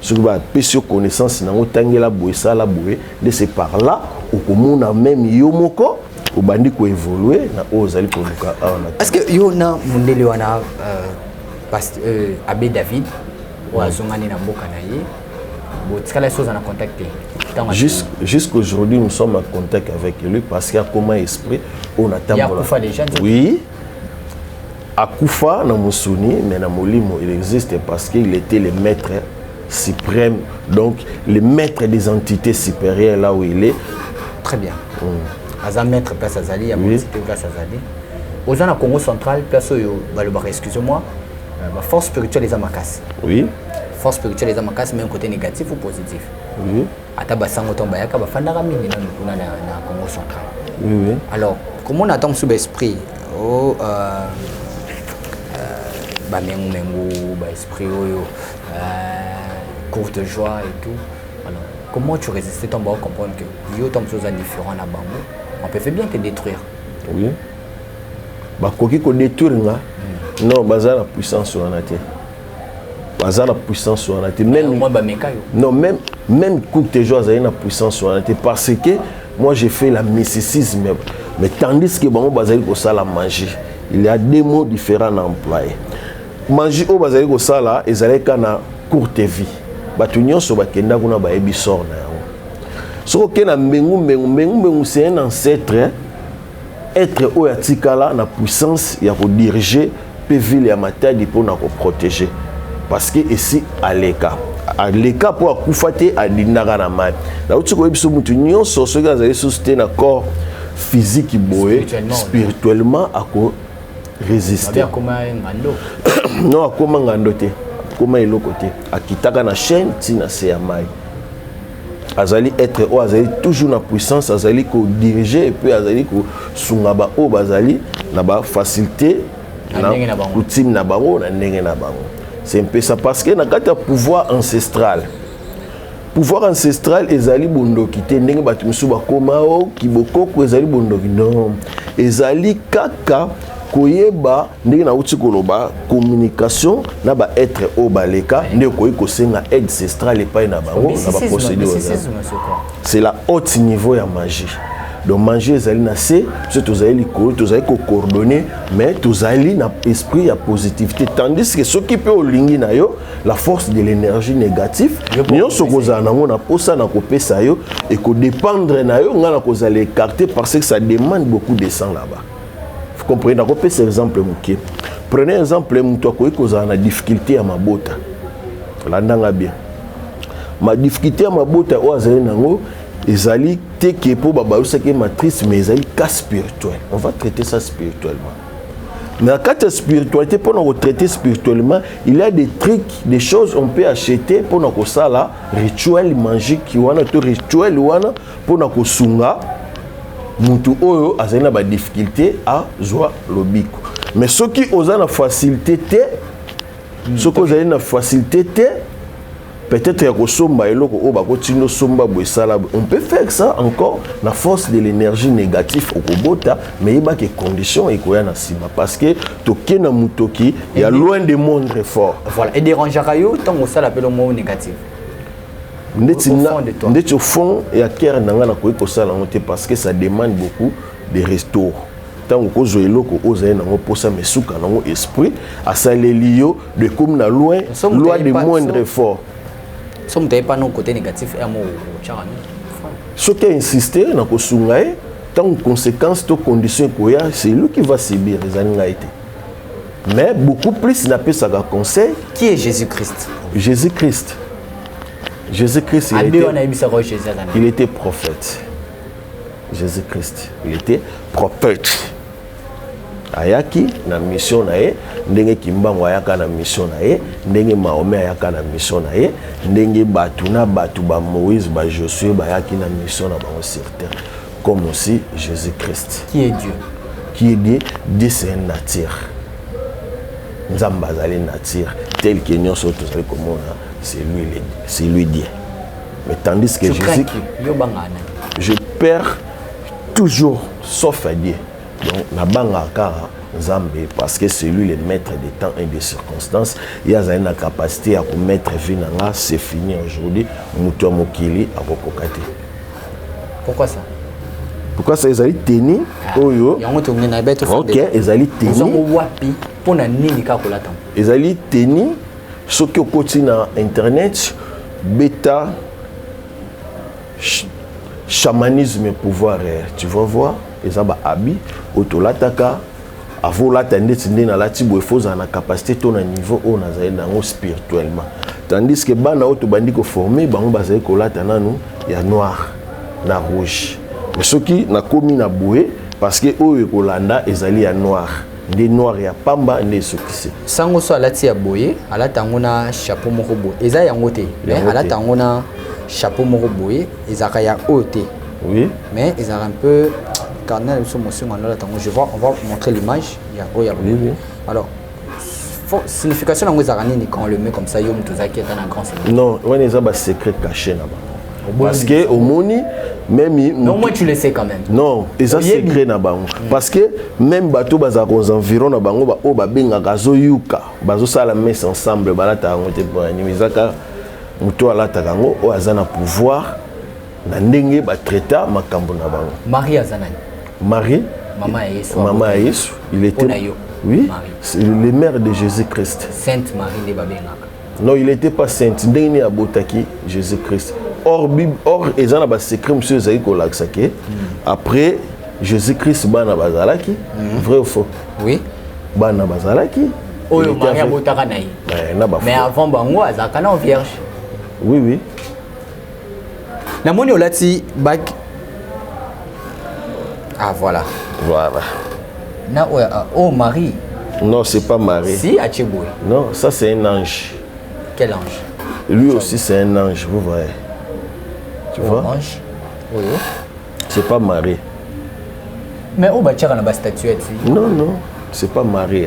Ce qui va pécher connaissance na otangela boe sala boe de c'est par là au komona même yomoko au bandi ko évoluer na ozali koluka ana. Est-ce que yo na mundele wana Abbé David ou azongani na mboka na ye bo tikala chose na contacter jusqu'aujourd'hui nous sommes en contact avec lui parce qu'il y a comment esprit on attend oui Akufa na Musuni mais na Molimo il existe parce qu'il était le maître suprême donc le maître des entités supérieures là où il est. Très bien. Azam maître place Azali ya entité place Azali. Aux gens na Congo central perso yo baloba excusez-moi la force spirituelle des amakas. Oui. Force spirituelle des amakas mais un côté négatif ou positif. Oui. Ata basango tomba yaka ba fandara mingi na kuna na Congo central. Oui. Alors comment on attend sous esprit oh ba mengu ba esprit oyo courte joie et tout. Alors, comment tu résistes ton bas comprendre que yo tombe choses différentes à bambou. On peut bien te détruire. Oui. Bah koki ko détruire nga. Non, baza la puissance sur la terre. Baza la puissance sur la terre. Même moi ba mekayo. Non, même courte joie a une puissance sur la terre parce que moi j'ai fait la mysticisme mais tandis que bon bazali ko sala magie. Il y a des mots différents à employer. Magie au bazali ko sala ezaleka na courte vie. Batu nyonso bakenda kuna ba yebi sort na yango. Soko kena mbengu c'est un ancêtre être oyatikala na puissance ya ko diriger pe ville ya matadi pour na ko protéger parce que ici aleka pour akufate adindaka na mai. La uti ko yebi so mutu nyonso soki azali susté na corps physique boye spirituellement ako résister. Non akoma ngando te. Comment il est côté akitaka na chaîne tina se ya mai azali être o azali toujours na puissance azali ko diriger et puis azali ko sunga ba o bazali na ba facilité na routine na bango na ndenge na bango. C'est un peu ça parce que na kata pouvoir ancestral ezali bondoki te ndenge bato musu bakoma o kiboko ko ezali bondoki non ezali kaka koyeba ndenge na uti koloba communication na ba être au baleka ndé koyi ko senga aide ancestrale epai na bango na ba procédure. C'est la haute niveau ya magie. Donc manger ezali na se surtout tozali likolo tozali ko coordonner mais tozali na esprit ya positivité tandis que ce qui peut olingi na yo la force de l'énergie négative nyonso kozala nango na posa na kopesa yo et ko dépendre na yo ngana kozala écarter parce que ça demande beaucoup de sang là-bas. Vous comprenez? D'accord, c'est exemple muké. Prenez exemple muto ko kozala na difficulté ya mabota. Landanga bien. Ma difficulté ya mabota o azali nango ezali teke po babalusa ke matrice mais ezali cas spirituel. On va traiter ça spirituellement. Mais quand tu es spiritualité pour nous traiter spirituellement, il y a des trucs, des choses on peut acheter pour nous ça là, rituel magique qui wana to rituel wana pour nous sunga mutu oyo azali na ba difficulté à joie lobiko. Mais ceux qui osent la facilité ceux qui osent la facilité peut-être ya kosomba eloko o ba kotindo somba boisala on peut faire ça encore la force de l'énergie négative au kobota mais il y a des conditions et koya na sima parce que toke na mutoki il y a loin de monde très fort. Voilà et dérangera yo tant que ça l'appelle au mot négatif. Ndeti au fond ya cœur nanga na koyi kosala ngote parce que ça demande beaucoup de retour. Tant que zo eloko ozaye nango posa mesuka nango esprit asaleli yo de comme na loin de moindre fort. Si vous n'avez pas de côté négatif, ce qui a insisté, tant que conséquence, tant condition, c'est lui qui va subir les années. Mais beaucoup plus, il a pu savoir conseil. Qui est Jésus-Christ? Jésus-Christ. Jésus-Christ, il était prophète. Jésus-Christ, il était prophète. Ayaki na mission na ye ndenge kimbango ayaka na mission na ye ndenge Mahomet ayaka na mission na ye ndenge batu ba Moïse ba Josué bayaki na mission na bango sur terre comme aussi Jésus-Christ qui est Dieu. Qui est Dieu? Dieu c'est une nature. Nzamba azali nature tel que nyonso tozali komona c'est lui Dieu. Mais tandis que Jésus je perds toujours sauf à Dieu. Donc, Nabanga Kara Zambé, parce que c'est lui le maître des temps et des circonstances. Il y a une capacité à mettre vie dans là, c'est fini aujourd'hui. Moutou Mokili à Bokokate. Pourquoi ça? Pourquoi ça? Ils allaient tenir. Ok, ils allaient tenir. Ils allaient tenir. Ce qui est au quotidien Internet, bêta, chamanisme et pouvoir, tu vas voir. Et ça va habiller autolataka avant la tendance na lati boefoza na capacité ton niveau on a zaïda spirituellement tandis que bana auto bandi ko former bango bazai ko lata nanu ya noir na rouge mais ce qui na komi na boé parce que oyo ko landa ezali ya noir ndé noir ya pamba ndé sokisi sango so alati ya boye alata ngona chapeau moko boye eza yango te mais alata ngona chapeau moko boye ezaka ya oté oui mais ils ont un peu je vois, on va montrer l'image. Oui. Alors, signification quand on le met comme ça, il y a un grand secret. Non, il y a un secret caché là-bas. Parce que au moni, même non, moi tu le sais quand même. Non, il y a un secret là-bas. Parce que même bateau baza aux environs là-bas, on va benga gazo yuka, bazo ça la messe ensemble, balata ngote pour animizaka, muto ala tagango, o azana pouvoir, na ndenge ba traita makambo na bango. Marie azanani. Marie, Maman Yesu, il était, oui, c'est le maire de Jésus-Christ. Sainte Marie de Babenaka. Non, il n'était pas sainte. Il a Botaki, Jésus-Christ. Or, ils ont un secret, monsieur Zaïko Laksake. Après, Jésus-Christ, Bana Bazalaki, vrai ou faux? Oui. Bana Bazalaki. Oh, Maria Botakanaï. Mais avant Bango, Azakana vierge. Oui, oui. La moni olati bak. Ah voilà. Voilà. Na, oh Marie. Non, c'est pas Marie. Si, Acheboui. Non, ça c'est un ange. Quel ange? Lui aussi c'est un ange, vous voyez. Tu vois? Ange. Oui. C'est pas Marie. Mais où bâtir une statuette? Non, non, c'est pas Marie.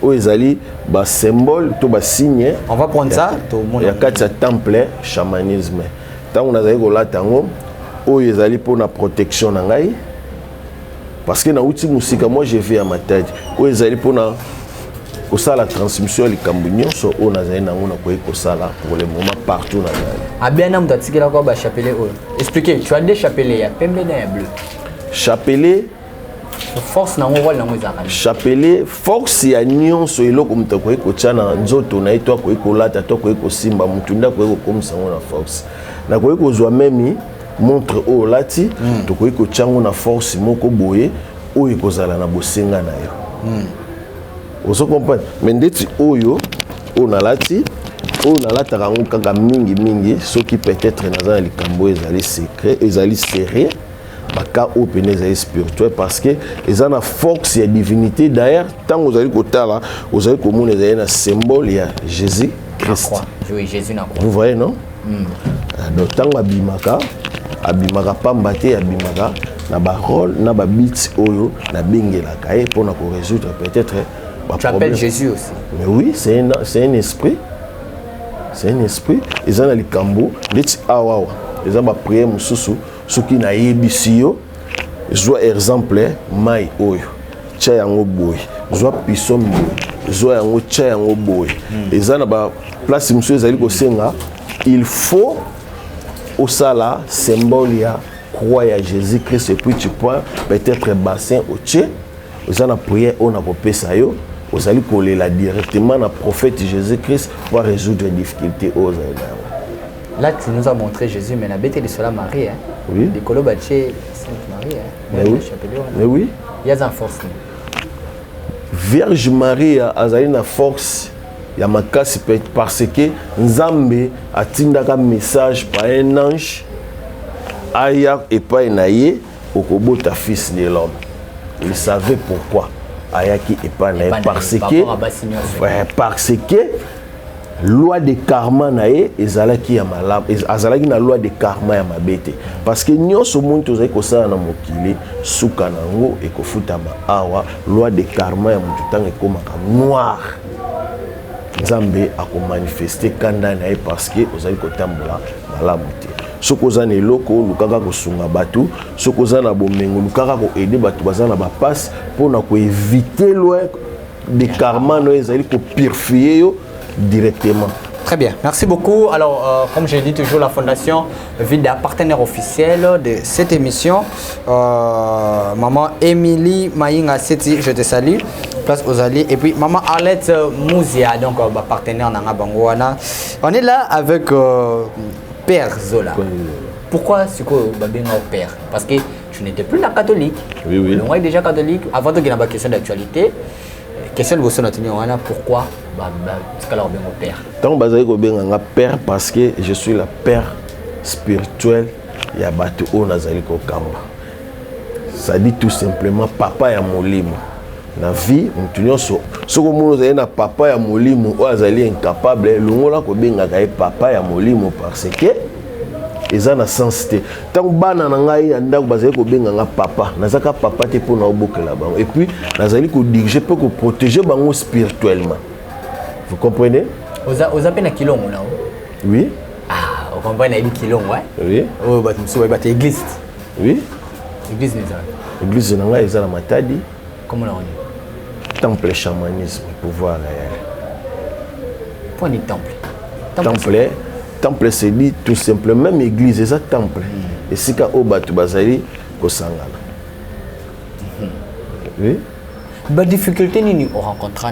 Où ils allaient, bah symbole, tout bas signe. On va prendre ça. Il y a quatre temples, chamanisme. Tant on a dit que là, tango, où ils allaient pour la protection n'angai. parce que na outil musika moi je vais à Matadi o ezali pona ko sala transmission likambo nyonso o nazali nango na ko sala pour le moment partout na Ghana. Abiana mutatikela kwa ba chapelet o. Expliquez, tu as des chapelets ya pembe na ya bleu. Chapelet force na ngwa na ngwa chapelet force ya nyonso eloko mutako ko tchana nzoto na etwa ko lata to ko simba mutunda ko komisa na force. Na ko zwa memi montre o lati to ko tchango na force moko boye o ekozala na bosenga na yo. Oso comprendre mais ndeti oyo o na lati o na lata rango kaka mingi soki peut-être na likambo ezali secret ezali serré baka o peneza spirituel parce que eza na force ya divinité d'ailleurs tant vous allez kotala vous allez komona eza na symbole ya Jésus Christ. Oui, Jésus na croix. Vous voyez non? Donc tant abimaka pambate abimaka na ba rôle na ba beats oyo na bingela kae pour na ko résoudre peut-être. Tu appelles Jésus aussi. Mais oui, c'est un esprit. C'est un esprit. Ils ont les cambo. Ils ont prié mususu. Ce qui n'a yebisi yo. Je vois exemple mai oyo. Tcha yango boy. Je vois pisson boy. Je vois yango tcha yango boy. Ils ont ba place mususu ezali ko senga. Il faut au sala symbole ya croix ya Jésus Christ et puis tu peux peut-être bassin au tché. Ils ont prié on a popé ça yo. Vous allez coller là directement à prophète Jésus-Christ pour résoudre les difficultés aux hommes. Là, tu nous as montré Jésus, mais la bête de cela Marie. Hein? Oui. Les Colobaché, Sainte Marie. Hein? Mais oui. Mais oui. Il y a une force. Vierge Marie a une force. Il y a ma casse parce que Nzambe a un message par un ange. Aya et pas un aïe au kobo ta fils de l'homme. Il savait pourquoi. Ayaki et pas parce que loi de karma nae ezalaki ya malamu azalaki na loi de karma ya mabete parce que nyonso muntu ozali kosala na mokili suka nango ekofutama awa loi de karma ya mutu tanga ekomaka noir Nzambe akomanifeste kanda nae parce que ozali kotambola malamu te soko za na eloko lukaka kosunga batu soko za na bomengo lukaka ko aider batu baza na ba passe pour na ko éviter loin de karma no ezali ko purifier yo directement. Très bien, merci beaucoup. Alors, comme je dis toujours, la Fondation Vida, partenaire officiel de cette émission. Maman Émilie Maïnga Seti, je te salue. Place aux alliés. Et puis, Maman Arlette Mouzia, donc partenaire Nanga Bangouana. On est là avec Père Zola. Pourquoi c'est quoi Babinga Père? Parce que tu n'étais plus la catholique. Oui, oui. On est déjà catholique. Avant de gagner la question d'actualité, question de vos pourquoi c'est mon père? Tant que je père parce que je suis la père spirituelle ya batu o nazali ko kamba. Ça dit tout simplement papa ya molimo. Na vie mutunyo so soko muno zali na papa ya molimo o azali incapable longola ko benga ka papa ya molimo parce que eza na sensité. Tant bana na ngai ndako bazali ko benga nga papa, nazaka papa te pona obokela bango et puis nazali ko diriger pour ko protéger bango spirituellement. Vous comprenez? Vous avez un kilomètre là? Oui. Ah, vous comprenez un kilomètre, ouais? Oui. Oh, bah, tu me suis église. Oui. Église n'est pas. L'église n'est pas la Matadi. Comment on dit? Temple chamanisme, pouvoir réel. Point de temple. Temple c'est dit tout simplement, même église, c'est ça temple. Et si quand on bat tout bazali, kosangana. Oui. Bah difficulté ni on rencontre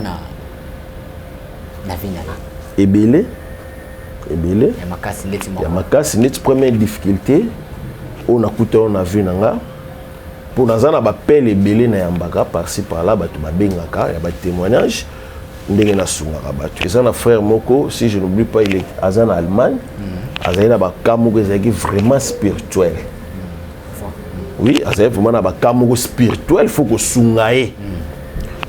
na vie na. Ebele. Ya makasi net première difficulté on a coûté on a vu nanga. Pour nazana ba pelle ebele na yambaka par-ci par-là batu babengaka ya ba témoignage. Ndenge na sungaka batu. Eza na frère moko si je n'oublie pas il est en Allemagne. Azali na ba kamoko ezaki vraiment spirituel. Oui, azali vraiment na ba kamoko spirituel faut que sungaye.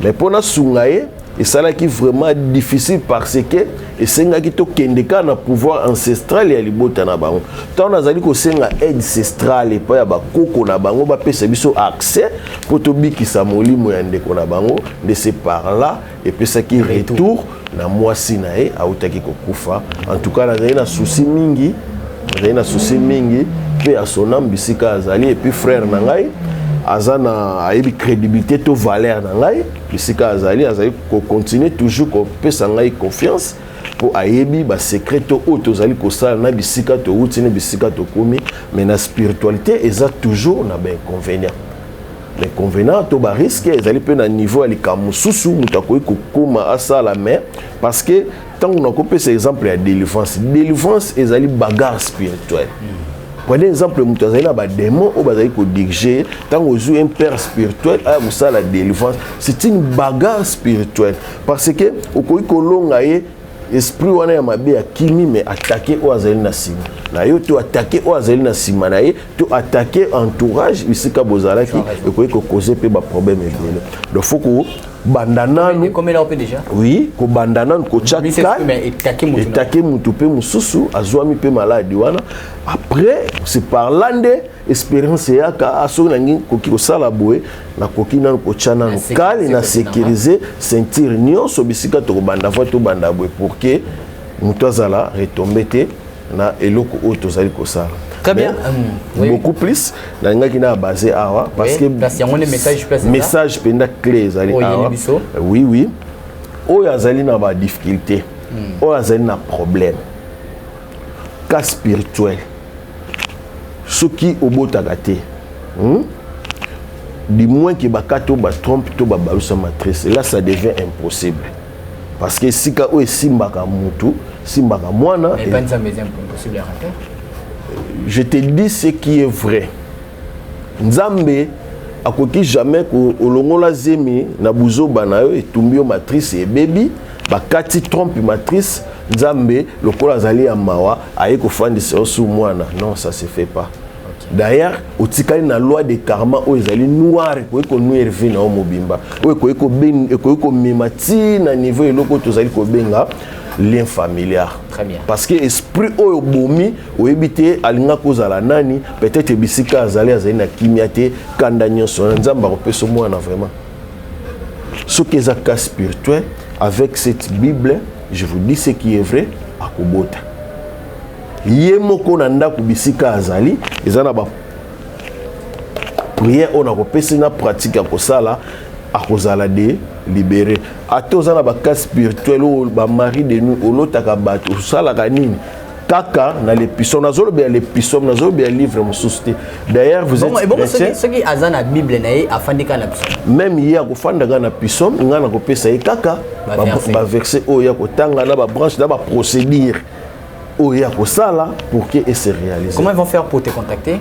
Mais pour na sungaye et ça là qui est vraiment difficile parce que et senga ki to kendeka na pouvoir ancestral ya libota na bango. Tant nazali ko senga aide ancestrale pa ya ba koko na bango ba pesa biso accès pour to bikisa molimo ya ndeko na bango de ce par là et puis ça qui retour na mwasi na e autaki ko kufa. En tout cas nazali na souci mingi, pe a son âme bisika azali et puis frère na ngai azana ayebi crédibilité to valeur na ngai bisika azali ko continuer toujours ko pesa ngai confiance pour ayebi ba secret to tozali ko sala na bisika to utine bisika to komi mais na spiritualité eza toujours na ben inconvénient. Les convenants to ba risque ezali pe na niveau ali kamususu mutakoyi ko koma asala mais parce que tant on a coupé cet exemple ya délivrance ezali bagarre spirituelle. Prenez exemple mutazali na ba démon o bazali ko diriger tant ozu un père spirituel a musa la délivrance c'est une bagarre spirituelle parce que okoyi ko longa ye esprit wana ya mabe ya kimi mais attaquer o azali na sima na yo to attaquer o azali na sima na ye to attaquer entourage bisika bozalaki okoyi ko causer pe ba problème ebele donc faut ko bandananu comme là on peut déjà oui ko bandananu ko chaka etake mutu pe mususu azwami pe maladi wana après c'est parlant de expérience yaka aso nangi koki ko sala boye na koki nan ko chana no kali na sécuriser ceinture nyonso bisika to banda fois to banda boye pour que mutu azala retomber te na eloko o tozali ko sala. Très bien. Beaucoup plus nangaki na basé awa parce que message penda clé ezali awa. Oui oui. O yazali na ba difficulté. O yazali na problème. Cas spirituel. Ce qui obotaka te. Du moins que bakato ba trompe to ba balusa matrice. Là ça devient impossible. Parce que sika o simbaka mutu, simbaka mwana et pas ça impossible à rater. Je te dis ce qui est vrai. Nzambe akoki jamais ko olongola zemi na buzo banayo etumbio matrice et baby bakati trompe matrice Nzambe lokola zali ya mawa aye ko fandisa osu mwana. Non, ça se fait pas. D'ailleurs, otikali na loi de karma o ezali noir ko noir vina o mobimba. O ko memati na niveau eloko tozali ko benga lien familiar. Très bien. Parce que esprit oyo bomi oyebite alinga kozala nani peut-être bisika azali na kimiate kanda nyonso nzamba kopeso mwana vraiment. Ce qui est un cas spirituel avec cette Bible, je vous dis ce qui est vrai akobota. Yemoko na ndako bisika azali ezana ba prière on a kopesi na pratique ya kosala akozala de libéré. Atozana ba cas spirituel ou ba mari de nous olotaka bato sala kanini kaka na l'épisode nazolo bien l'épisode nazolo bien livre mon société. D'ailleurs vous êtes bon ce qui azana Bible nae afandika na piso. Même hier ko fandaka na piso ngana ko pesa e kaka ba verset o ya ko tanga na ba branche na ba procédure o ya ko sala pour que et se réaliser. Comment ils vont faire pour te contacter?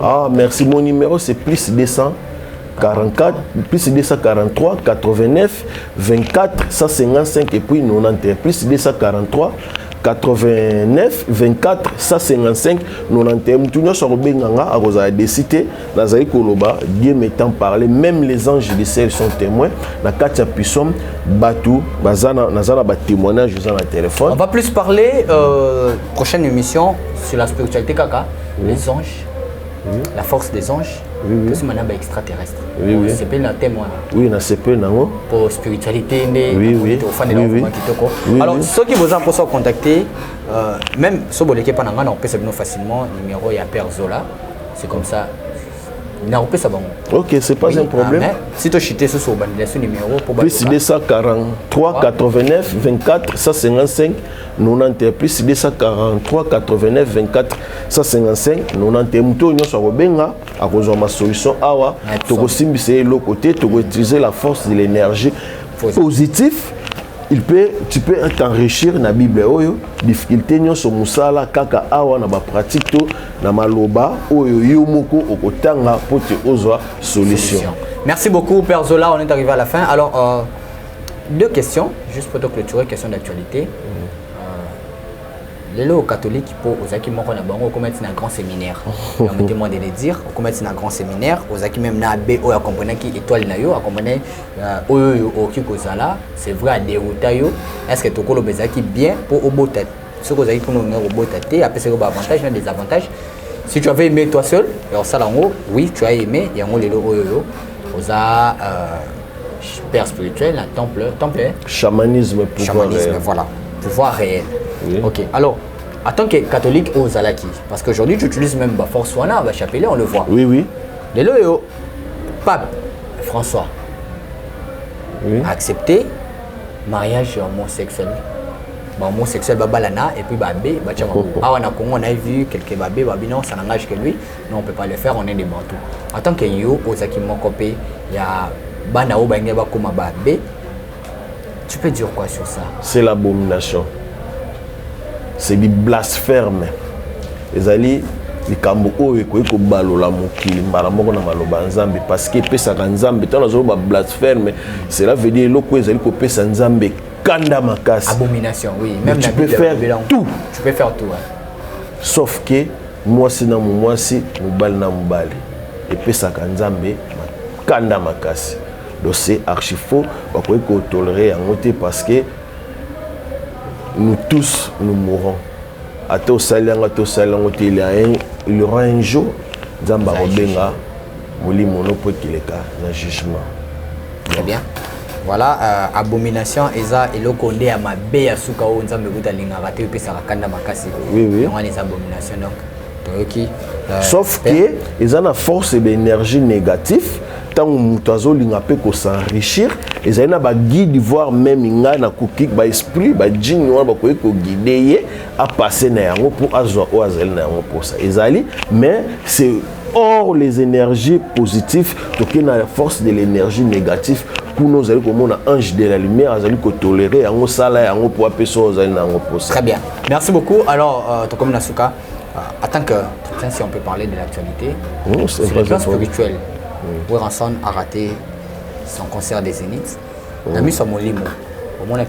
Ah merci, mon numéro c'est plus 244 plus 243 89 24 155 et puis 91 plus 243 89 24 155 91 mutunya so benganga akoza décider nazali koloba Dieu m'étant parlé, même les anges du ciel sont témoins na katia pisom batu bazana nazana ba témoignage dans le téléphone. On va plus parler prochaine émission sur la spiritualité kaka, les anges. La force des anges, c'est un extraterrestre. C'est pas un témoin. Oui, c'est pas un pour spiritualité. Alors, ceux qui vous ont pour contacter, même ceux qui ne ont pas facilement, numéro il y a Père Zola. C'est comme ça. Ok, c'est pas un problème. Si tu as chuté sur ce numéro, plus 243 89 24 155 90 plus 243 89 24 155 90 muto nyonso akobenga akozwa ma solution awa tokosimbisa le côté toko utiliser la force de l'énergie positive. Tu peux t'enrichir na Bible oyo difficulté nyonso musala kaka awa na ba pratique to na maloba oyo yomoko okotanga pour te ozwa solution. Merci beaucoup Père Zola, on est arrivé à la fin. Alors deux questions juste pour te clôturer, question d'actualité. Les lois catholiques pour aux acquis moko na bango comme un grand séminaire. Permettez-moi de le dire, comme un grand séminaire, aux acquis même na B o ya comprendre qui étoile na yo, a comprendre oyo okiko zala, c'est vrai à dérouter yo. Est-ce que tokolo bezaki bien pour obota? Ce que vous avez pour nous obota te, après c'est ba avantage et des avantages. Si tu avais aimé toi seul, alors ça là oui, tu as aimé, il y a les lois oyo oza père spirituel, un temple, chamanisme, pouvoir réel. Voilà, pouvoir réel. Oui. Ok, alors, en tant que catholique aux Zalaki, parce qu'aujourd'hui tu utilises même Force Wana, Chapelet, on le voit. Oui, oui. Lelo yo, pape François a accepté mariage homosexuel. Homosexuel babalana et puis babé on a vu quelques babés non ça n'engage que lui, non on peut pas le faire, on est des bantous. En tant que yo ozaki mokopé il y a bana o bangé ba koma babé, tu peux dire quoi sur ça? C'est l'abomination, c'est du blasphème. Ezali likambo oyo ko balola mokili mbala moko na maloba nzambe parce que pesa ka nzambe tana zo ba blasphème, cela veut dire loko ezali ko pesa nzambe kanda makasi. Abomination, oui. Même tu peux faire tout. Tu peux faire tout. Ouais. Sauf que moi c'est na moi c'est mobali na mobali et pesa ka nzambe kanda makasi. Donc c'est archi faux bakoy ko tolérer en côté parce que nous tous nous mourrons. Ato salanga il y aura un jour nzamba robenga moli mono po kileka na jugement. Très bien. Voilà, abomination eza eloko nde ya mabe ya suka o nzambe kuta linga raté pe saka kanda makasi. Oui oui. On les abominations donc. Toyoki. Sauf que eza na force d'énergie négative tant mutu azolinga pe ko s'enrichir ezali na ba guide voire même inga na kokik ba esprit ba djinn wana ba ko guider à passer na yango pour azwa o azali na yango pour ça ezali mais c'est hors les énergies positives toke na la force de l'énergie négative pour nous aller comme un ange de la lumière azali ko tolérer yango sala yango pour apeso azali na yango pour ça. Très bien, merci beaucoup. Alors Tokom Nasuka, en tant que si on peut parler de l'actualité sur le plan spirituel. Ranson a raté son concert des Zénith. La mise à Molimo. Au moins, il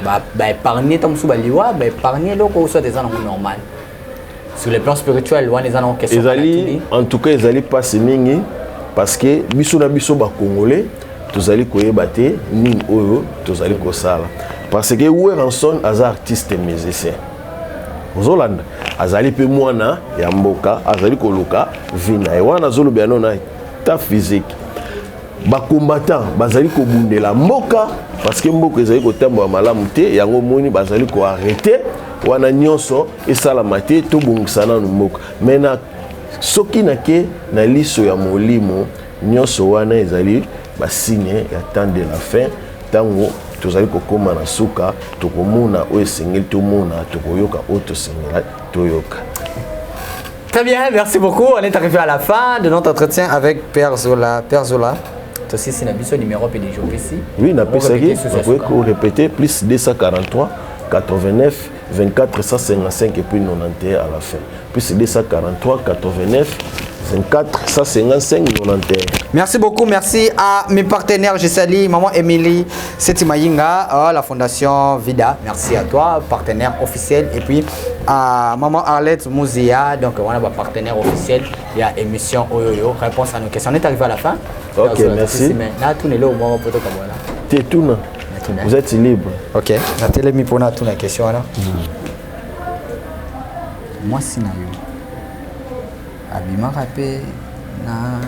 y a épargné ton soubaliwa, épargné l'autre soit des gens normal. Sur le plan spirituel, on est en question. En tout cas, ils allaient passer mingi parce que biso na biso ba congolais, tous allaient koyebate ning oyo, tous allaient ko sala. Parce que Ranson as artiste et musicien. Zolanda azali pe mwana ya mboka azali koluka vina e wana zolo biano na ta physique ba combattant bazali ko bundela mboka parce que mboka ezali ko tambo malamu te yango moni bazali ko arrêter wana nyonso esala mate to bungisana no mboka mena soki na ke na liso ya molimo nyonso wana ezali ba signe ya temps de la fin tango tozali kokoma na suka tokomona oyo esengeli tomona tokoyoka oyo tosengela toyoka. Très bien, merci beaucoup. On est arrivé à la fin de notre entretien avec Père Zola. Père Zola, tu aussi c'est un numéro et des jours ici. Oui, on a pu répéter plus 243 89 24 155 et puis 91 à la fin. Plus 243 89 24 155 91. Merci beaucoup, merci à mes partenaires. Je salue maman Émilie Setimayinga, la fondation Vida. Merci à toi, partenaire officiel. Et puis à maman Arlette Mouzia, donc on a un partenaire officiel. Il y a émission Oyoyo, réponse à nos questions. On est arrivé à la fin. Ok, merci. Là, tout est là au moment pour toi. T'es tout là. Vous êtes libre. Ok, la télé mis pour nous toutes les questions là. Moi, si na yo. Abima rapé na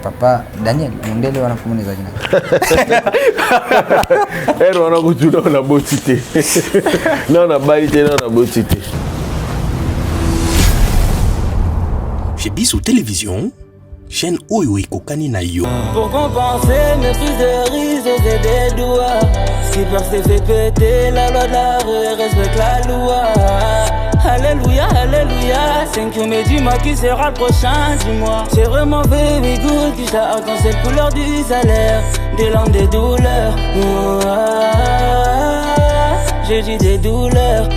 papa Daniel Mondele wana fumuni za jina. Wana kutuna na botité. Non na balité non na botité. Chez Bissou Télévision, chaîne Oyo Kokani na yo. Pour compenser mes prises de risques et des doigts, ce qui persiste fait péter la loi de la rue, respecte la loi. Alléluia, alléluia, 5 mai, dis-moi qui sera le prochain, dis-moi. C'est vraiment baby good qui t'a dans cette couleur du salaire, des langues des douleurs. J'ai dit des douleurs.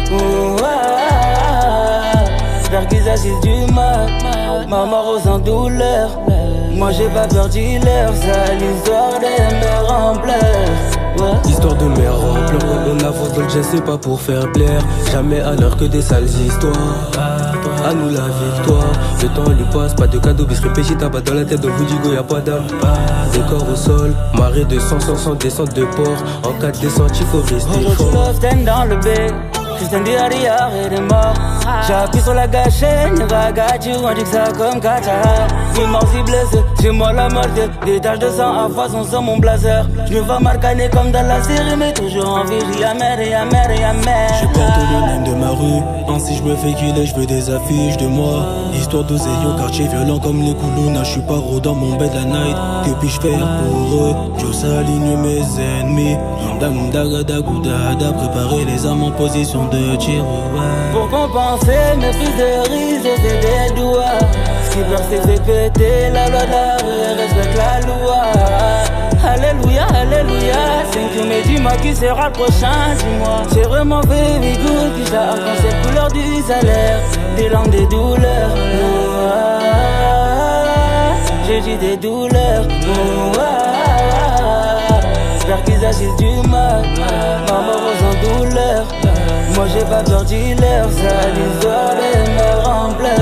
J'espère qu'ils agissent du mal, ma mort aux en douleur. Moi j'ai pas peur dealer, ça l'histoire des mères en pleurs. Histoire de mère en pleurs, on avance dans le jet, c'est pas pour faire plaire. Jamais à l'heure que des sales histoires. À nous la victoire, le temps lui passe, pas de cadeau, bis réfléchis, tabac dans la tête, dans Voudigo y'a pas d'âme. Des corps au sol, marée de sang, sans descente de port. En cas de descente, il faut rester fort. On retrouve dans le B, Christian Diarra et des morts. J'appuie sur la gâchette, Niragati, on dit que ça comme Kata. Suis mort si blessé, j'ai moi la mort. Des taches de sang à façon sur mon blazer. Je me vois marcané comme dans la série, mais toujours en vie, Yammer. Je porte le nom de ma rue, ainsi je me fais killer, je veux des affiches de moi. Histoire d'oseille au quartier violent comme les Koulouna. Je suis pas gros dans mon bed la night, que puis-je faire pour eux? J'ose aligne mes ennemis. Préparer les armes en position de tir. Pour compenser mes prises de risque, c'est des doigts. Ce qui peur c'est fait péter la loi de la rue, respecte la loi. Alléluia, alléluia. C'est que mais dis-moi qui sera le prochain, dis-moi. C'est vraiment baby good qui ça quand c'est couleur du salaire. Des langues, des douleurs. J'ai dit des douleurs. J'espère qu'ils agissent du mal. Maman rose en douleur. Moi j'ai pas peur dealer. Ça l'histoire les mères en pleurs.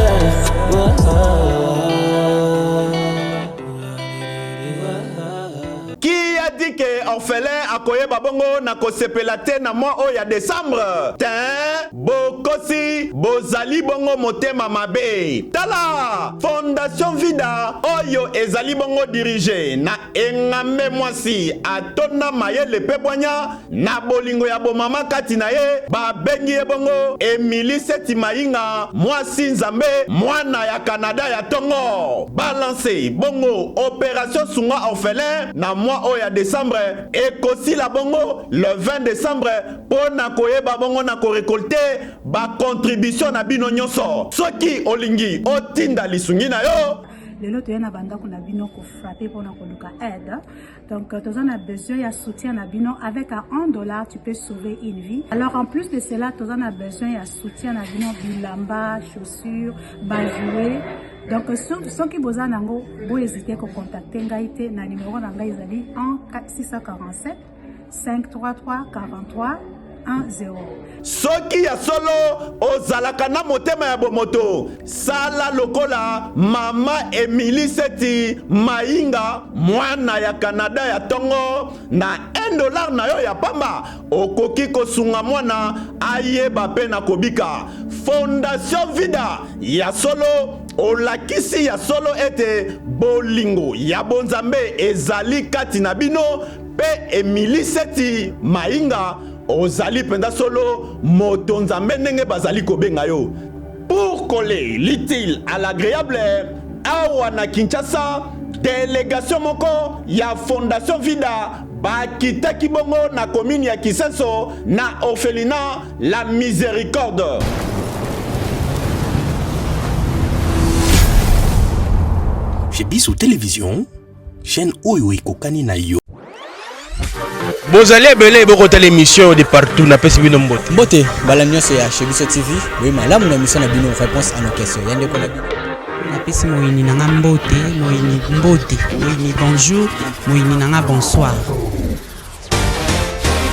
Qui a dit que orphelin akoye babongo na kosepelate na mois oya décembre? Tin, bokosi, bozali bongo motema mabe. Tala, Fondation Vida, oyo ezali bongo dirige na engame mwasi atona mayele pebwanya na bolingo ya bomama kati na ye babengi ye bongo Emily Seti Mainga mwasi nzambe mwana ya Canada ya tongo. Balance bongo opération sunga orphelin na mois oya décembre ekosi la bongo le 20 décembre pona koyeba bongo na ko récolter ba contribution na bino nyonso soki olingi otinda lisungi na yo. Lelo toyena bandako na bino ko frapper pour na koluka aide. Donc tu as besoin de soutien na bino avec $1 tu peux sauver une vie. Alors en plus de cela tu as besoin de soutien na bino bilamba, chaussures, jouets. Donc ceux qui besoin nango bo hésiter ko contacter ngai te na numéro na ngai ezali 647 533 43 10. Soki ya solo ozalaka na motema ya bomoto sala lokola mama Emily Seti Mainga mwana ya Canada ya tongo na $1 na yo ya pamba okoki kosunga mwana ayeba pe na kobika. Fondation Vida ya solo olakisi ya solo ete bolingo ya bonzambe ezali kati na bino pe Emily Seti Mainga ozali penda solo moto nzambe ndenge bazali kobenga yo. Pour coller l'utile à l'agréable, awa na Kinshasa délégation moko ya Fondation Vida bakitaki bongo na commune ya Kisenso na orphelinat La Miséricorde. Chez Bissou Télévision, chaîne oyo ekokani na yo. Bozali ebele bokota l'émission de partout na pesi bino mbote. Mbote bala nyonso ya chez Biso TV. Oui malamu na émission na bino réponse à nos questions. Yande ko na bino. Na pesi moyini na nga mbote, moyini bonjour, moyini na nga bonsoir.